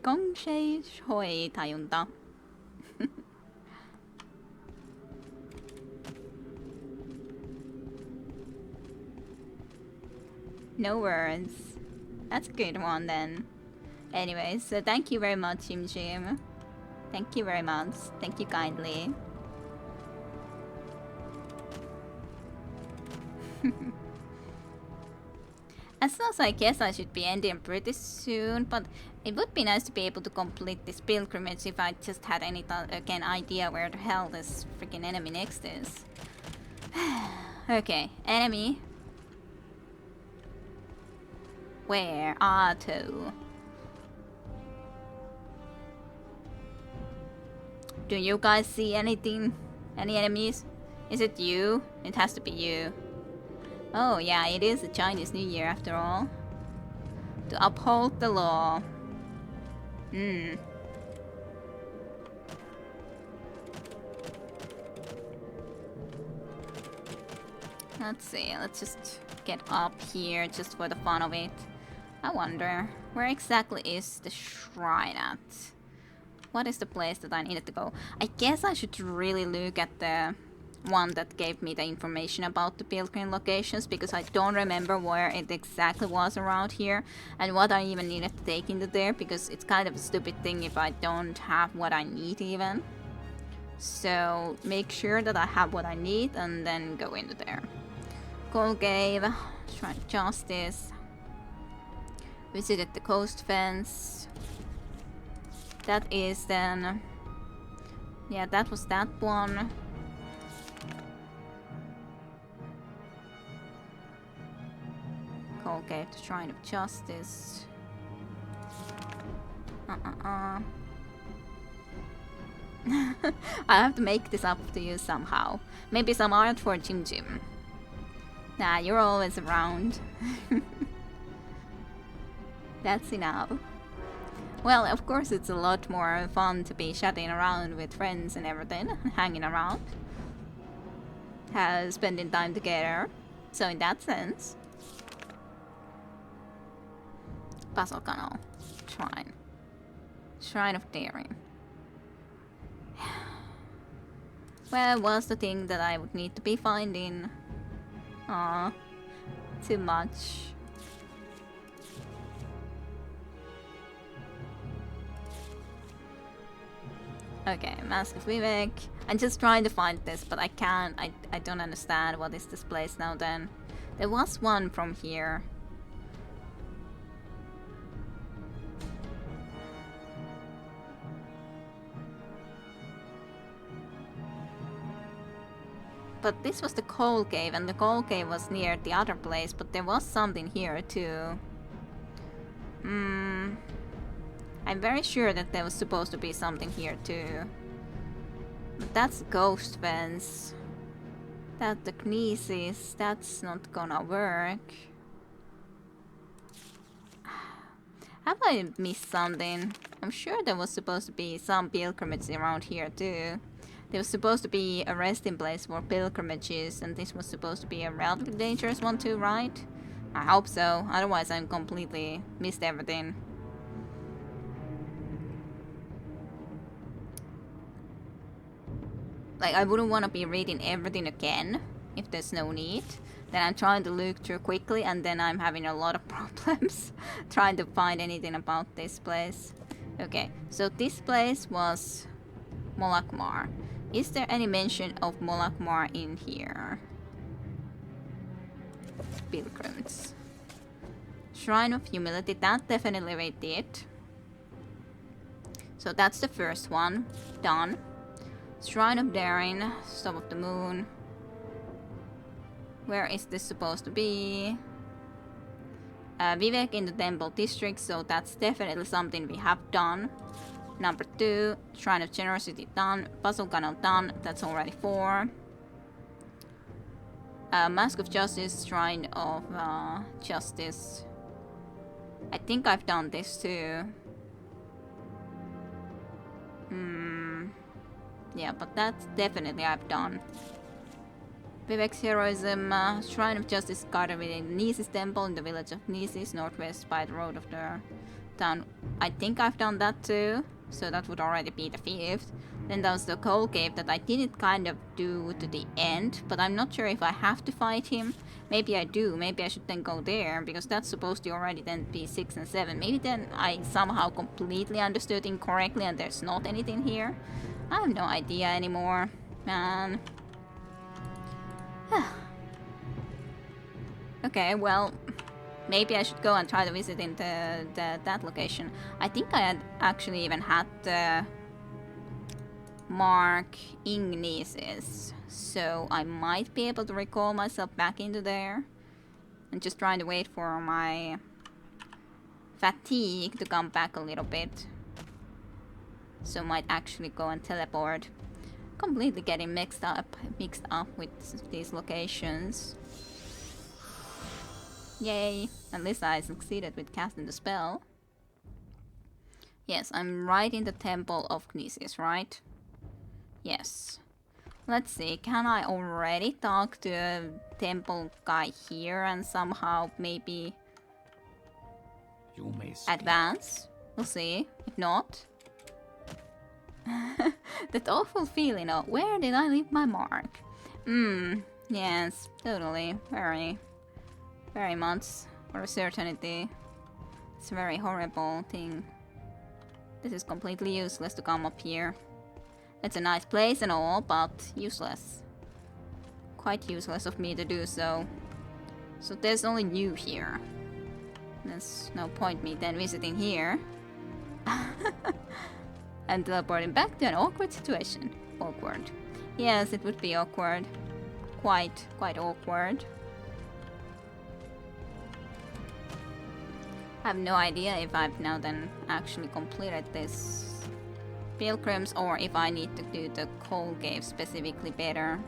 Gongshei Hoi Tayonda. No words. That's a good one then. Anyways, so thank you very much, Jim. Thank you very much. Thank you kindly. As soon as I guess I should be ending pretty soon, but it would be nice to be able to complete this pilgrimage if I just had any again idea where the hell this freaking enemy next is. Okay, enemy. Where are you? Do you guys see anything? Any enemies? Is it you? It has to be you. Oh yeah, it is the Chinese New Year after all. To uphold the law. Hmm. Let's see, let's just get up here just for the fun of it. I wonder, where exactly is the shrine at? What is the place that I needed to go? I guess I should really look at the one that gave me the information about the pilgrim locations, because I don't remember where it exactly was around here and what I even needed to take into there, because it's kind of a stupid thing if I don't have what I need even. So make sure that I have what I need and then go into there. Cold Cave, Shrine of Justice, visited the coast fence. That is then, yeah, that was that one. Cold Cave, the Shrine of Justice. I have to make this up to you somehow. Maybe some art for Jim Jim. Nah, you're always around. That's enough. Well, of course it's a lot more fun to be chatting around with friends and everything, hanging around, spending time together. So in that sense, Puzzle Canal, Shrine, Shrine of Daring. Where was the thing that I would need to be finding? Aw, too much. Okay, Mask of Vivek. I'm just trying to find this, but I can't. I don't understand what is this place now then. There was one from here. But this was the coal cave, and the coal cave was near the other place, but there was something here too. I'm very sure that there was supposed to be something here too. But that's ghost fence. That the Kneesis, that's not gonna work. Have I missed something? I'm sure there was supposed to be some pilgrimage around here too. There was supposed to be a resting place for pilgrimages, and this was supposed to be a relatively dangerous one too, right? I hope so, otherwise I'm completely missed everything. Like, I wouldn't want to be reading everything again, if there's no need. Then I'm trying to look through quickly, and then I'm having a lot of problems trying to find anything about this place. Okay, so this place was Molakmar. Is there any mention of Molakmar in here? Pilgrims. Shrine of Humility, that definitely we did. So that's the first one, done. Shrine of Daring, Stop of the Moon. Where is this supposed to be? Vivek in the Temple District, so that's definitely something we have done. Number 2, Shrine of Generosity done. Puzzle Canal done, that's already 4. Mask of Justice, Shrine of Justice. I think I've done this too. Yeah, but that's definitely I've done. Vivek's Heroism, Shrine of Justice guarded within Nice's Temple in the village of Nice's, northwest by the road of the town. I think I've done that too, so that would already be the 5th. Then there was the Coal Cave that I didn't kind of do to the end, but I'm not sure if I have to fight him. Maybe I do, maybe I should then go there, because that's supposed to already then be 6 and 7. Maybe then I somehow completely understood incorrectly and there's not anything here. I have no idea anymore, man. Okay, well, maybe I should go and try to visit in that location. I think I had actually even had the mark Ignises, so I might be able to recall myself back into there. I'm just trying to wait for my fatigue to come back a little bit. so might actually go and teleport. Completely getting mixed up with these locations. Yay! At least I succeeded with casting the spell. Yes, I'm right in the Temple of Knisis, right? Yes. Let's see, can I already talk to a temple guy here and somehow maybe You may speak. advance? We'll see. If not... that awful feeling of where did I leave my mark? Yes, totally. Very much for a certainty. It's a very horrible thing. This is completely useless to come up here. It's a nice place and all, but useless. Quite useless of me to do so. So there's only you here. There's no point me then visiting here. And teleporting back to an awkward situation. Awkward. Yes, it would be awkward. Quite awkward. I have no idea if I've now then actually completed this pilgrims or if I need to do the coal cave specifically better.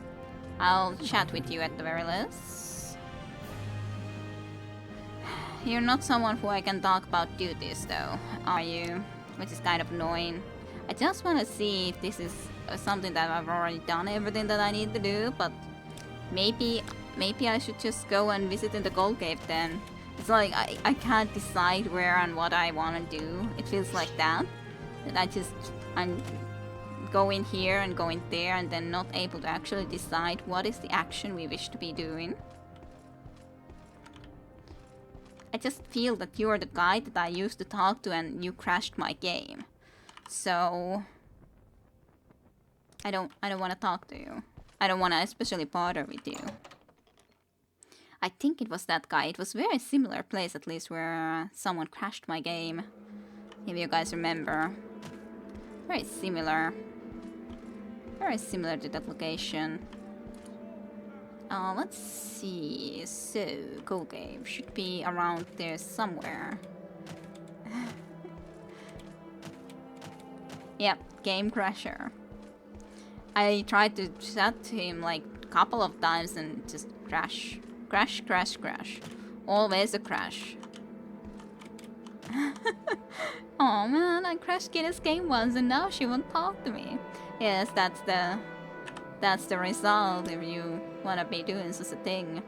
I'll chat with you at the very least. You're not someone who I can talk about duties though, are you? Which is kind of annoying. I just want to see if this is something that I've already done everything that I need to do, but maybe I should just go and visit in the gold cave then. It's like I can't decide where and what I want to do. It feels like that. That I'm going here and going there and then not able to actually decide what is the action we wish to be doing. I just feel that you're the guy that I used to talk to and you crashed my game. So I don't want to talk to you. I don't want to especially bother with you. I think it was that guy. It was a very similar place at least where someone crashed my game. If you guys remember. Very similar. Very similar to that location. Let's see. So, gold cave should be around there somewhere. Yep, game crasher. I tried to chat to him like a couple of times and just crash. Crash, crash, crash. Always a crash. Oh man, I crashed Guinness game once and now she won't talk to me. Yes, that's the result if you wanna be doing such a thing.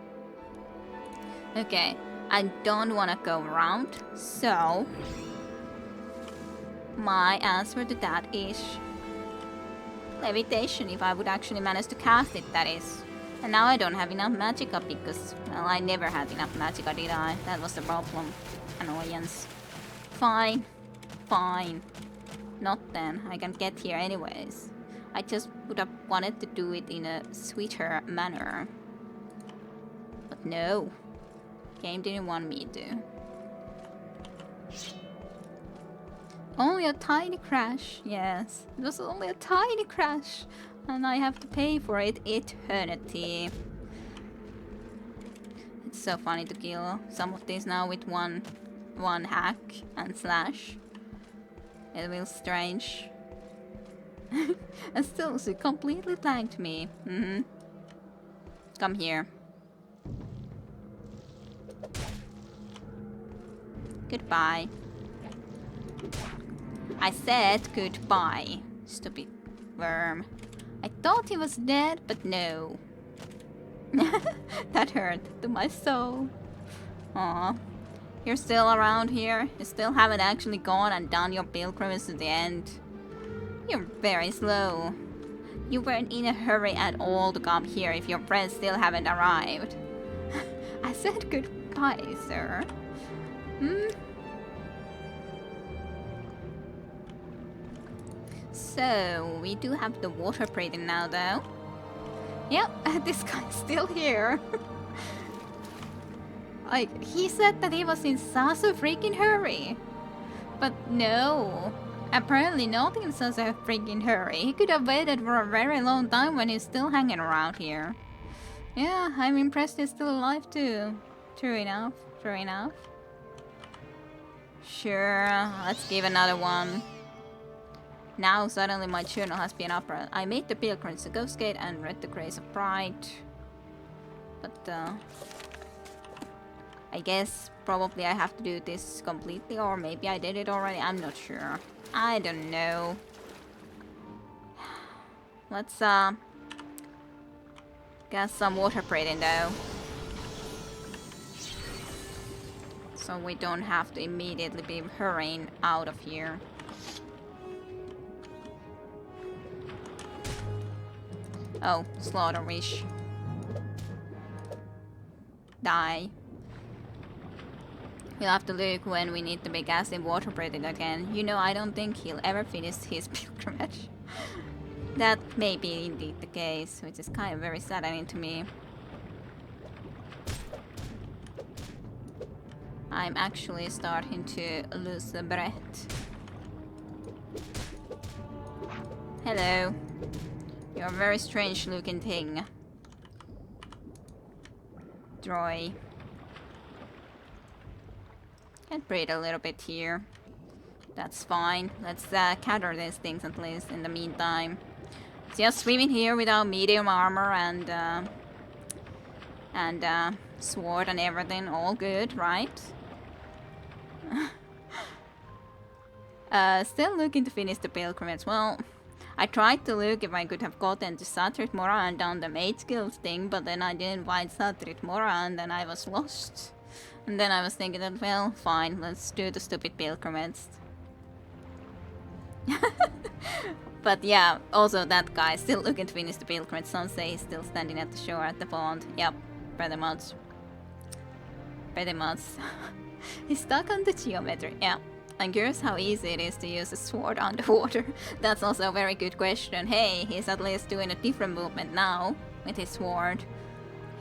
Okay, I don't wanna go around, so my answer to that is levitation, if I would actually manage to cast it, that is. And now I don't have enough magicka because, well, I never had enough magicka, did I? That was the problem. Annoyance. Fine. Fine. Not then. I can get here anyways. I just would have wanted to do it in a sweeter manner. But no. Game didn't want me to. Only a tiny crash. Yes. It was only a tiny crash. And I have to pay for it eternity. It's so funny to kill some of these now with one hack and slash. It feels strange. And still, she completely flanked me. Come here. Goodbye. I said goodbye, stupid worm. I thought he was dead, but no. That hurt to my soul. Aw. You're still around here? You still haven't actually gone and done your pilgrimage to the end? You're very slow. You weren't in a hurry at all to come here if your friends still haven't arrived. I said goodbye, sir. So, we do have the water breathing now, though. Yep, this guy's still here. Like, he said that he was in such a freaking hurry. But no. Apparently not in such a freaking hurry. He could have waited for a very long time when he's still hanging around here. Yeah, I'm impressed he's still alive too. True enough, true enough. Sure, let's give another one. Now suddenly my journal has been upheld. I made the pilgrimage to Ghost Gate and read the Grace of Pride. But I guess probably I have to do this completely, or maybe I did it already. I'm not sure. I don't know. Let's get some water breathing though. So we don't have to immediately be hurrying out of here. Oh, slaughter wish. Die. We'll have to look when we need to be gassing water breathing again. You know, I don't think he'll ever finish his pilgrimage. That may be indeed the case, which is kind of very saddening to me. I'm actually starting to lose the breath. Hello. You're a very strange looking thing. Droy. Can breathe a little bit here. That's fine. Let's counter these things at least in the meantime. Just swimming here without medium armor and sword and everything. All good, right? Still looking to finish the pilgrimage. Well, I tried to look if I could have gotten to Satrit Mora and done the mage guild thing, but then I didn't find Satrit Mora and then I was lost. And then I was thinking that, well, fine, let's do the stupid pilgrimage. But yeah, also that guy still looking to finish the pilgrimage. Some say he's still standing at the shore at the pond. Yep, pretty much. Pretty much. He's stuck on the geometry, yeah. I'm curious how easy it is to use a sword underwater. That's also a very good question. Hey, he's at least doing a different movement now with his sword.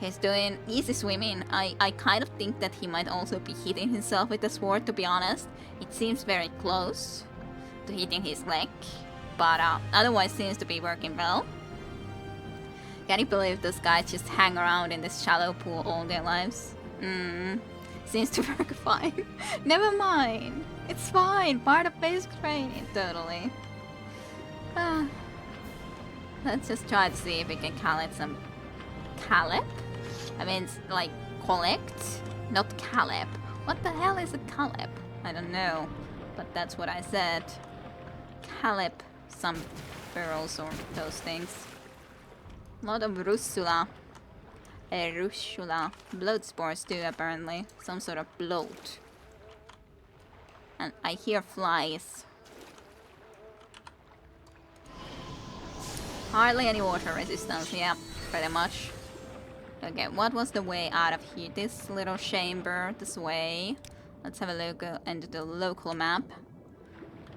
He's doing easy swimming. I kind of think that he might also be hitting himself with the sword, to be honest. It seems very close to hitting his leg, but otherwise seems to be working well. Can you believe those guys just hang around in this shallow pool all their lives? Seems to work fine. Never mind. It's fine. Part of basic training. Totally. Let's just try to see if we can collect some... Caleb? I mean, it's like collect, not Caleb. What the hell is a Caleb? I don't know. But that's what I said. Caleb some barrels or those things. A lot of Russula. Russula. Blood spores too, apparently. Some sort of bloat. And I hear flies. Hardly any water resistance, yeah, pretty much. Okay, what was the way out of here? This little chamber, this way. Let's have a look into the local map.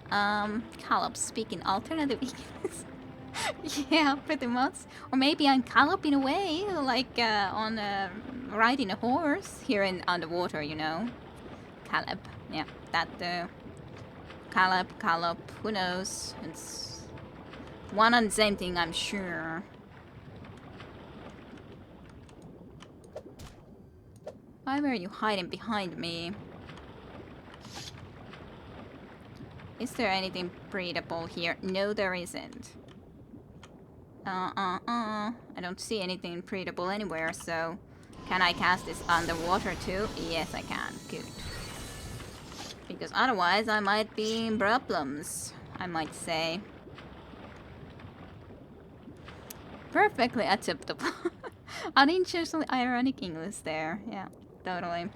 Caleb speaking alternative English. Yeah, pretty much. Or maybe I'm Caleb in a way, like on riding a horse here in underwater, you know. Caleb, yeah, that Caleb, who knows? It's one and the same thing, I'm sure. Why were you hiding behind me? Is there anything breathable here? No, there isn't. I don't see anything breathable anywhere, so... Can I cast this underwater too? Yes, I can. Good. Because otherwise I might be in problems, I might say. Perfectly acceptable. Unintentionally ironic English there. Yeah, totally.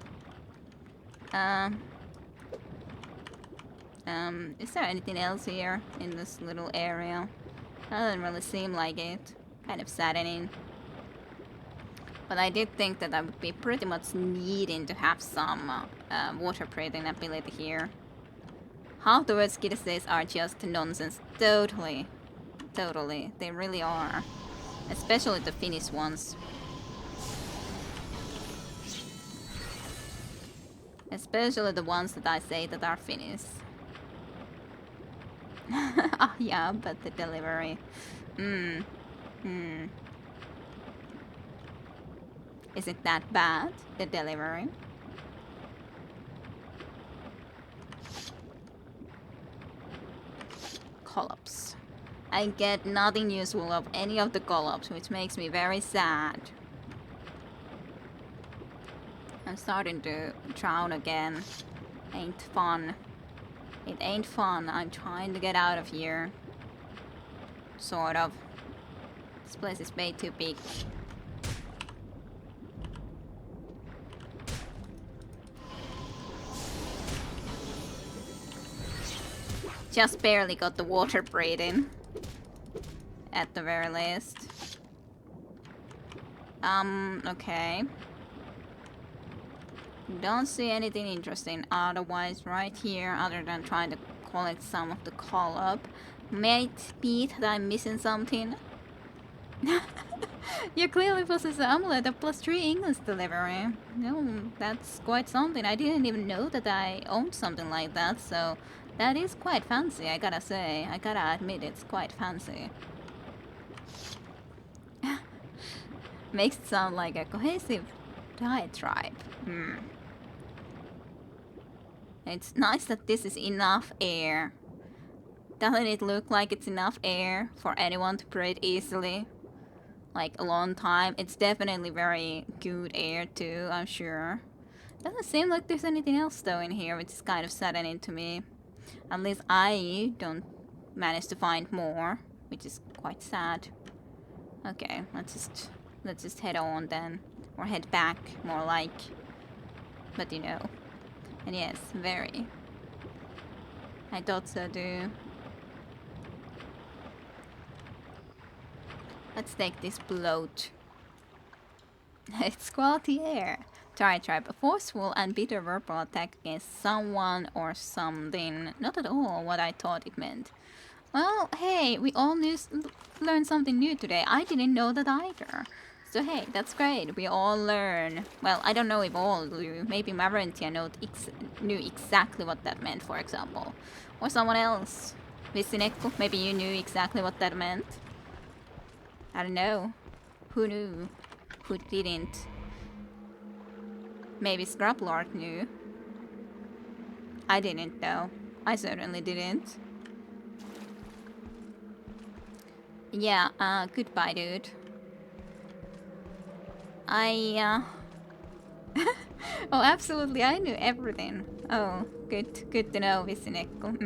Is there anything else here in this little area? Doesn't really seem like it. Kind of saddening. But I did think that I would be pretty much needing to have some water breathing ability here. Half the words Kid says are just nonsense. Totally. Totally. They really are. Especially the Finnish ones. Especially the ones that I say that are Finnish. Ah, yeah, but the delivery. Is it that bad, the delivery? call-ups. I get nothing useful of any of the call-ups, which makes me very sad. I'm starting to drown again. Ain't fun. It ain't fun. I'm trying to get out of here. Sort of. This place is way too big. Just barely got the water breathing. At the very least. Okay. Don't see anything interesting otherwise right here, other than trying to collect some of the call-up. Might be that I'm missing something. You clearly possess an amulet of +3 English delivery. No, that's quite something. I didn't even know that I owned something like that, so that is quite fancy, I gotta say. I gotta admit, it's quite fancy. Makes it sound like a cohesive diatribe. It's nice that this is enough air. Doesn't it look like it's enough air for anyone to breathe easily? Like a long time. It's definitely very good air too, I'm sure. Doesn't seem like there's anything else though in here, which is kind of saddening to me. At least I don't manage to find more, which is quite sad. Okay, let's just head on then. Or head back, more like. But you know. And yes, very. I thought so too. Let's take this bloat. It's quality air. Diatribe, a forceful and bitter verbal attack against someone or something. Not at all what I thought it meant. Well, hey, we all learned something new today. I didn't know that either. So hey, that's great. We all learn. Well, I don't know if all do. Maybe Maverentia knew exactly what that meant, for example. Or someone else. Visinekko, maybe you knew exactly what that meant. I don't know. Who knew? Who didn't? Maybe Scraplord knew. I didn't though. I certainly didn't. Yeah, goodbye dude. Oh, absolutely, I knew everything. Oh, good to know, Visinekko.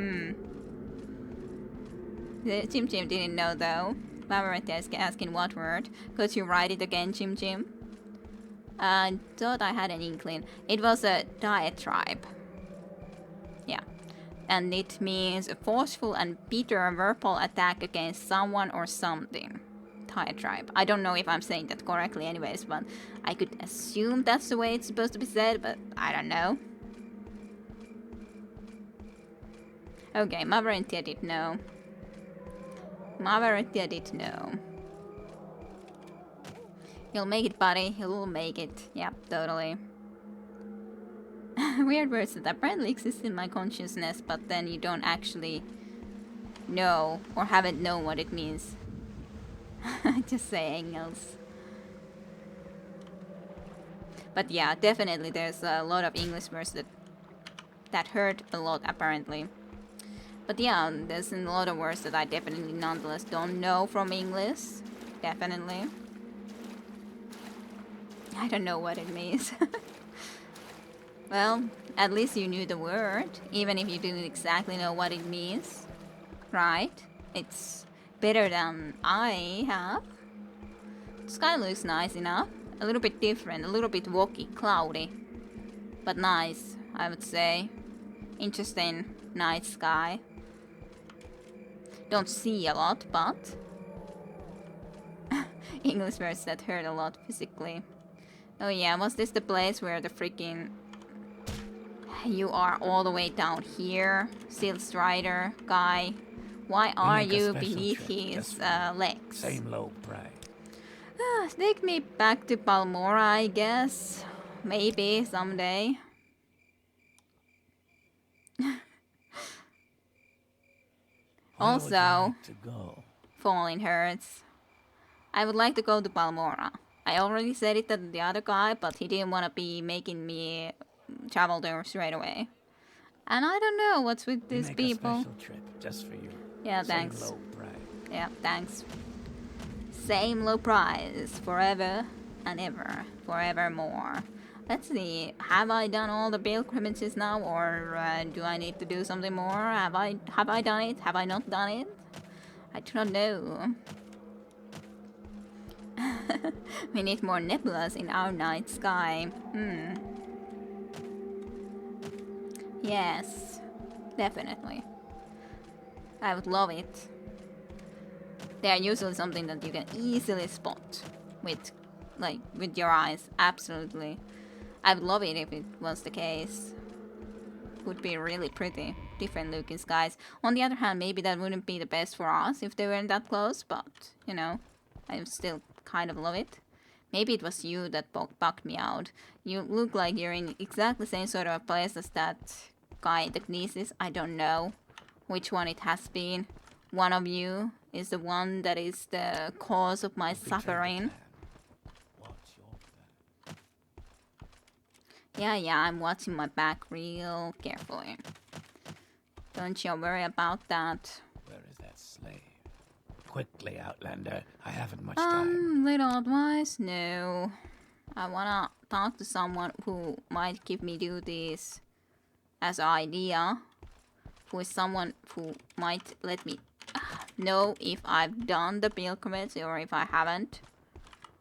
The Jim didn't know though. Maverentia is asking what word. Could you write it again, Jim? I thought I had an inkling. It was a diatribe. Yeah. And it means a forceful and bitter verbal attack against someone or something. Diatribe. I don't know if I'm saying that correctly anyways, but I could assume that's the way it's supposed to be said, but I don't know. Okay, Maverentia did know. Maverentia did know. He'll make it, buddy. He'll make it. Yep, totally. Weird words that apparently exist in my consciousness, but then you don't actually know or haven't known what it means. Just saying else. But yeah, definitely there's a lot of English words that hurt a lot apparently. But yeah, there's a lot of words that I definitely nonetheless don't know from English. Definitely. I don't know what it means. Well, at least you knew the word, even if you didn't exactly know what it means. Right? It's better than I have. The sky looks nice enough. A little bit different, a little bit wonky, cloudy. But nice, I would say. Interesting night sky. Don't see a lot, but English words that hurt a lot physically. Oh yeah, was this the place where the freaking... You are all the way down here, Steel Strider guy. Why are you beneath his legs? Same low price. Take me back to Palmora, I guess. Maybe someday. Also, falling hurts. I would like to go to Palmora. I already said it to the other guy, but he didn't want to be making me travel there straight away. And I don't know what's with these people. A special trip just for you. Yeah, Same thanks. low price. Yeah, thanks. Same low price forever and ever, forevermore. Let's see. Have I done all the pilgrimages now, or do I need to do something more? Have I done it? Have I not done it? I do not know. We need more nebulas in our night sky. Yes, definitely. I would love it. They are usually something that you can easily spot with, like, with your eyes. Absolutely. I would love it if it was the case. Would be really pretty. Different looking skies. On the other hand, maybe that wouldn't be the best for us if they weren't that close, but, you know, I still kind of love it. Maybe it was you that bugged me out. You look like you're in exactly the same sort of place as that guy, the Gnesis. I don't know which one it has been. One of you is the one that is the cause of my suffering. What's your plan? Yeah, I'm watching my back real carefully. Don't you worry about that. Where is that slave? Quickly, Outlander. I haven't much time. Little advice? No. I wanna talk to someone who might give me duties as an idea. Who is someone who might let me know if I've done the pilgrimage or if I haven't.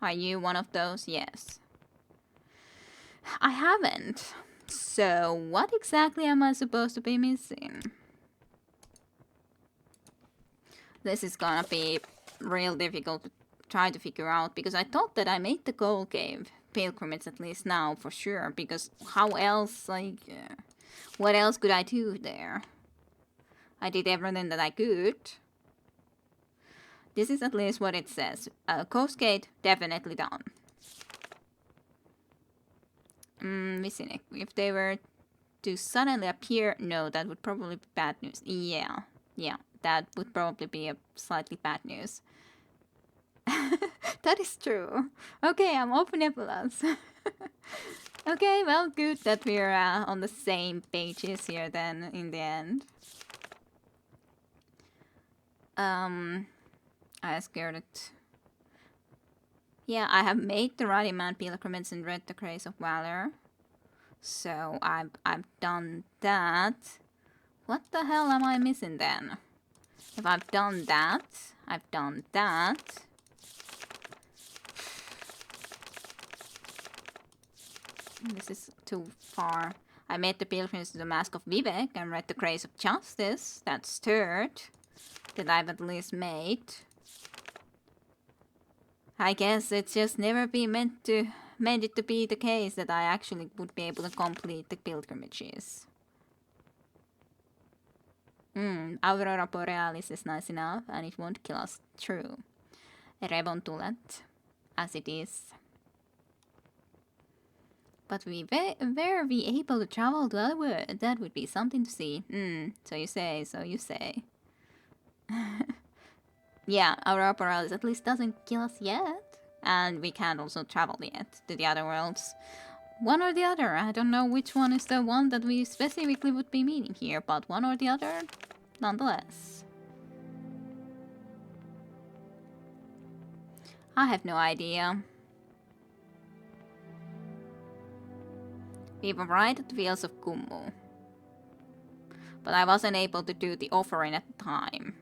Are you one of those? Yes. I haven't. So what exactly am I supposed to be missing? This is gonna be real difficult to try to figure out, because I thought that I made the Gold Cave pilgrimage at least now for sure, because how else, like, what else could I do there? I did everything that I could. This is at least what it says. Coast Gate, definitely done. Missing. If they were to suddenly appear, no, that would probably be bad news. Yeah, that would probably be a slightly bad news. That is true. Okay, I'm open nebulas. Okay, well, good that we're on the same pages here then, in the end. I scared it. Yeah, I have made the Ruddy Man pilgrimage and read the Grace of Valor. So I've done that. What the hell am I missing then? If I've done that, I've done that. This is too far. I made the pilgrimage to the Mask of Vivek and read the Grace of Justice. That's third that I've at least made. I guess it's just never been meant it to be the case that I actually would be able to complete the pilgrimages. Aurora Borealis is nice enough and it won't kill us. True. Revontulet, as it is. But were we able to travel to other world? That would be something to see. So you say, so you say. Yeah, Aurora Borealis at least doesn't kill us yet. And we can't also travel yet to the other worlds. One or the other. I don't know which one is the one that we specifically would be meaning here, but one or the other, nonetheless. I have no idea. We were right at the Fields of Kummu. But I wasn't able to do the offering at the time.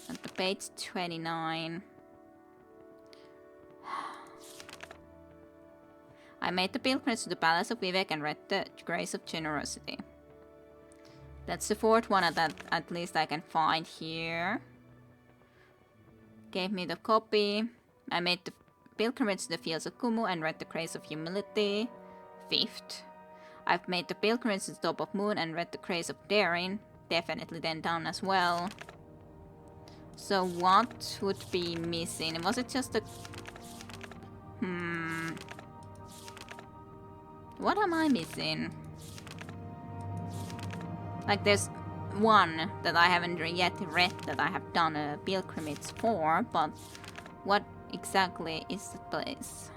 At the page 29. I made the pilgrimage to the Palace of Vivek and read the Grace of Generosity. That's the fourth one that at least I can find here. Gave me the copy. I made the pilgrimage to the Fields of Kummu and read the Grace of Humility. Fifth. I've made the pilgrimage to the Top of Moon and read the Grace of Daring. Definitely then done as well. So what would be missing? Was it just a... What am I missing? Like there's one that I haven't yet read that I have done a pilgrimage for, but what exactly is the place?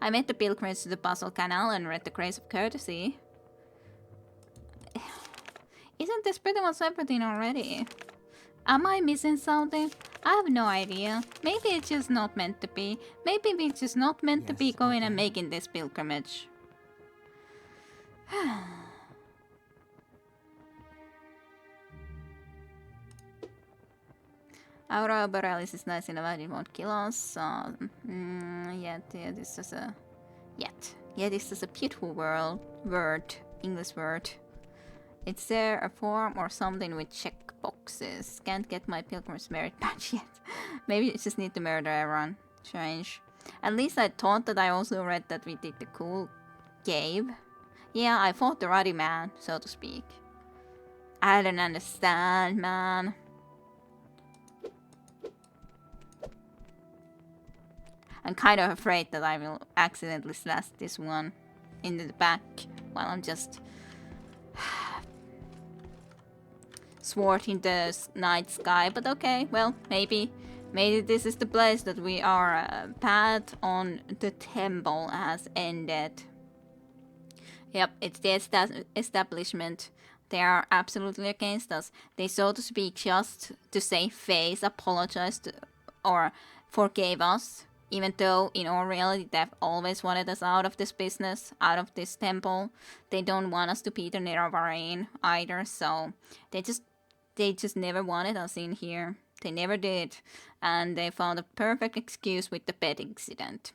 I met the pilgrims to the Puzzle Canal and read the Grace of Courtesy. Isn't this pretty much everything already? Am I missing something? I have no idea. Maybe it's just not meant to be. Maybe we're just not meant to be going and making this pilgrimage. Aurora Borealis is nice enough, it won't kill us. Yet this is a... Yet this is a beautiful English word. Is there a form or something with check boxes? Can't get my pilgrim's merit badge yet. Maybe you just need to murder everyone. Strange. At least I thought that I also read that we did the cool game. Yeah, I fought the ruddy man, so to speak. I don't understand, man. I'm kind of afraid that I will accidentally slash this one into the back while I'm just sword in the night sky. But okay, well, maybe this is the place that we are. Path on the temple has ended. Yep, it's the establishment. They are absolutely against us. They, so to speak, just to save face, apologized or forgave us. Even though, in all reality, they've always wanted us out of this business, out of this temple. They don't want us to be the Neravarain either, so they just never wanted us in here. They never did. And they found a perfect excuse with the bed incident.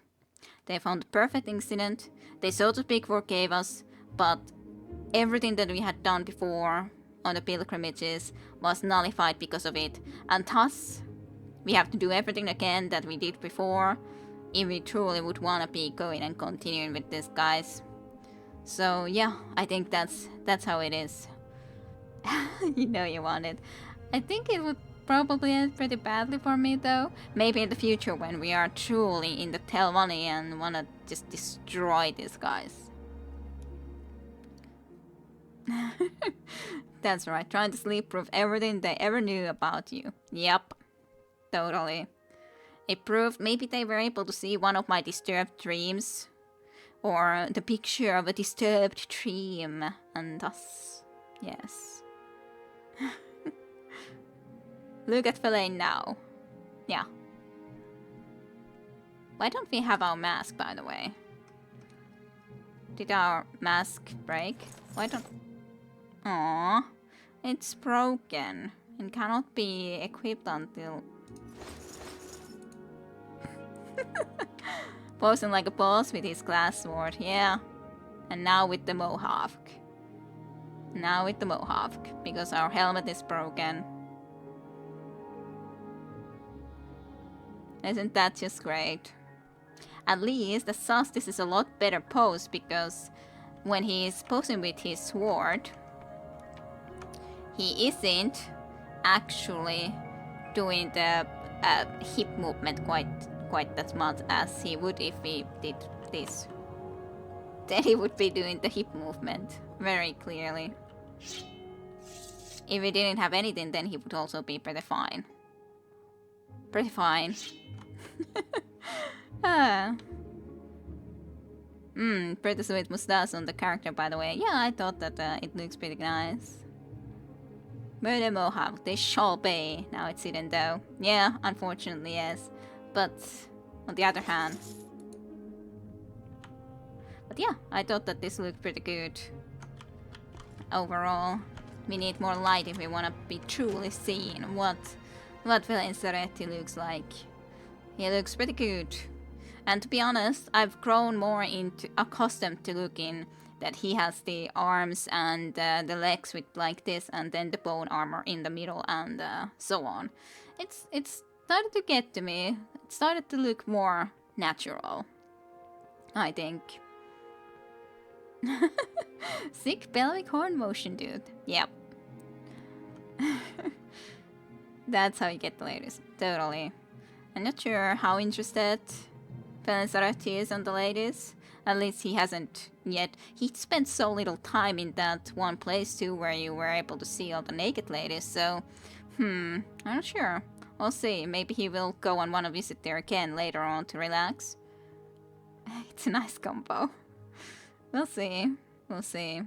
They found the perfect incident. They, so to speak, forgave us, but everything that we had done before on the pilgrimages was nullified because of it. And thus, we have to do everything again that we did before if we truly would want to be going and continuing with this, guys. So yeah, I think that's how it is. You know you want it. I think it would probably end pretty badly for me though. Maybe in the future when we are truly in the Telvanni and want to just destroy these guys. That's right, trying to sleep-proof everything they ever knew about you. Yep. Totally. It proved maybe they were able to see one of my disturbed dreams. Or the picture of a disturbed dream. And thus, yes. Look at Fellain now. Yeah. Why don't we have our mask, by the way? Did our mask break? Why don't... Aww. It's broken. And cannot be equipped until... Posing like a boss with his glass sword, yeah. And now with the mohawk. Now with the mohawk, because our helmet is broken. Isn't that just great? At least the Solstice is a lot better pose, because when he is posing with his sword, he isn't actually doing the hip movement quite that much as he would if he did this. Then he would be doing the hip movement very clearly. If he didn't have anything, then he would also be pretty fine. Pretty fine. Pretty sweet mustache on the character, by the way. Yeah, I thought that it looks pretty nice. Murder mohawk, they shall be. Now it's hidden though. Yeah, unfortunately, yes. But on the other hand... But yeah, I thought that this looked pretty good. Overall, we need more light if we want to be truly seen what Fellain Serretti looks like. He looks pretty good. And to be honest, I've grown more accustomed to looking that he has the arms and the legs with like this, and then the bone armor in the middle, and so on. It's started to get to me. It started to look more natural, I think. Sick pelvic horn motion, dude. Yep. That's how you get the ladies. Totally. I'm not sure how interested Fellain Serretti is on the ladies. At least he hasn't yet. He spent so little time in that one place too where you were able to see all the naked ladies, so... I'm not sure. We'll see. Maybe he will go and want to visit there again later on to relax. It's a nice combo. We'll see. We'll see.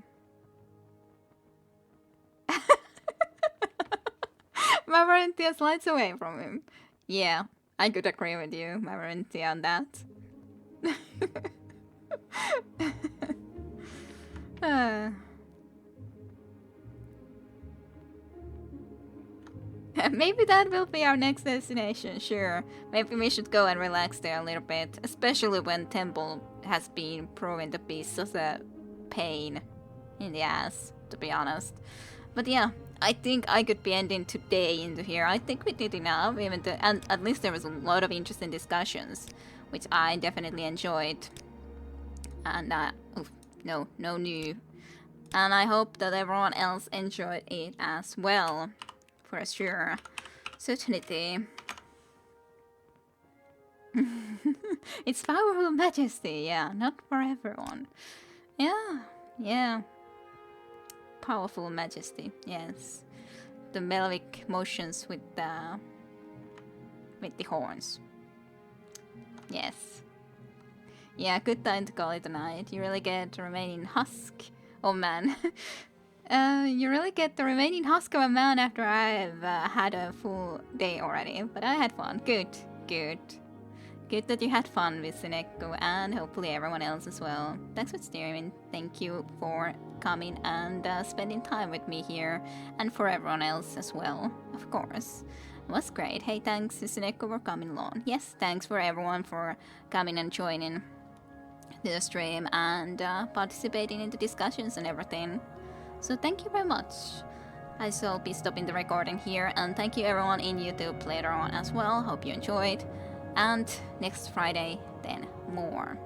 Mavarentia slides away from him. Yeah, I could agree with you, Mavarentia, on that. Maybe that will be our next destination, sure. Maybe we should go and relax there a little bit, especially when Temple has been proven to be such a pain in the ass, to be honest. But yeah, I think I could be ending today into here. I think we did enough, even though, and at least there was a lot of interesting discussions, which I definitely enjoyed. And no new. And I hope that everyone else enjoyed it as well, for sure. Certainty. It's powerful majesty, yeah, not for everyone. Yeah. Powerful majesty, yes. The melodic motions with the horns. Yes. Yeah, good time to call it a night. You really get the remaining husk. Oh man. You really get the remaining husk of a man after I've had a full day already. But I had fun. Good. Good that you had fun with Sineko and hopefully everyone else as well. Thanks for streaming. Thank you for coming and spending time with me here. And for everyone else as well, of course. It was great. Hey, thanks to Sineko for coming along. Yes, thanks for everyone for coming and joining the stream and participating in the discussions and everything. So thank you very much. I shall be stopping the recording here, and thank you everyone in YouTube later on as well. Hope you enjoyed. And next Friday, then more.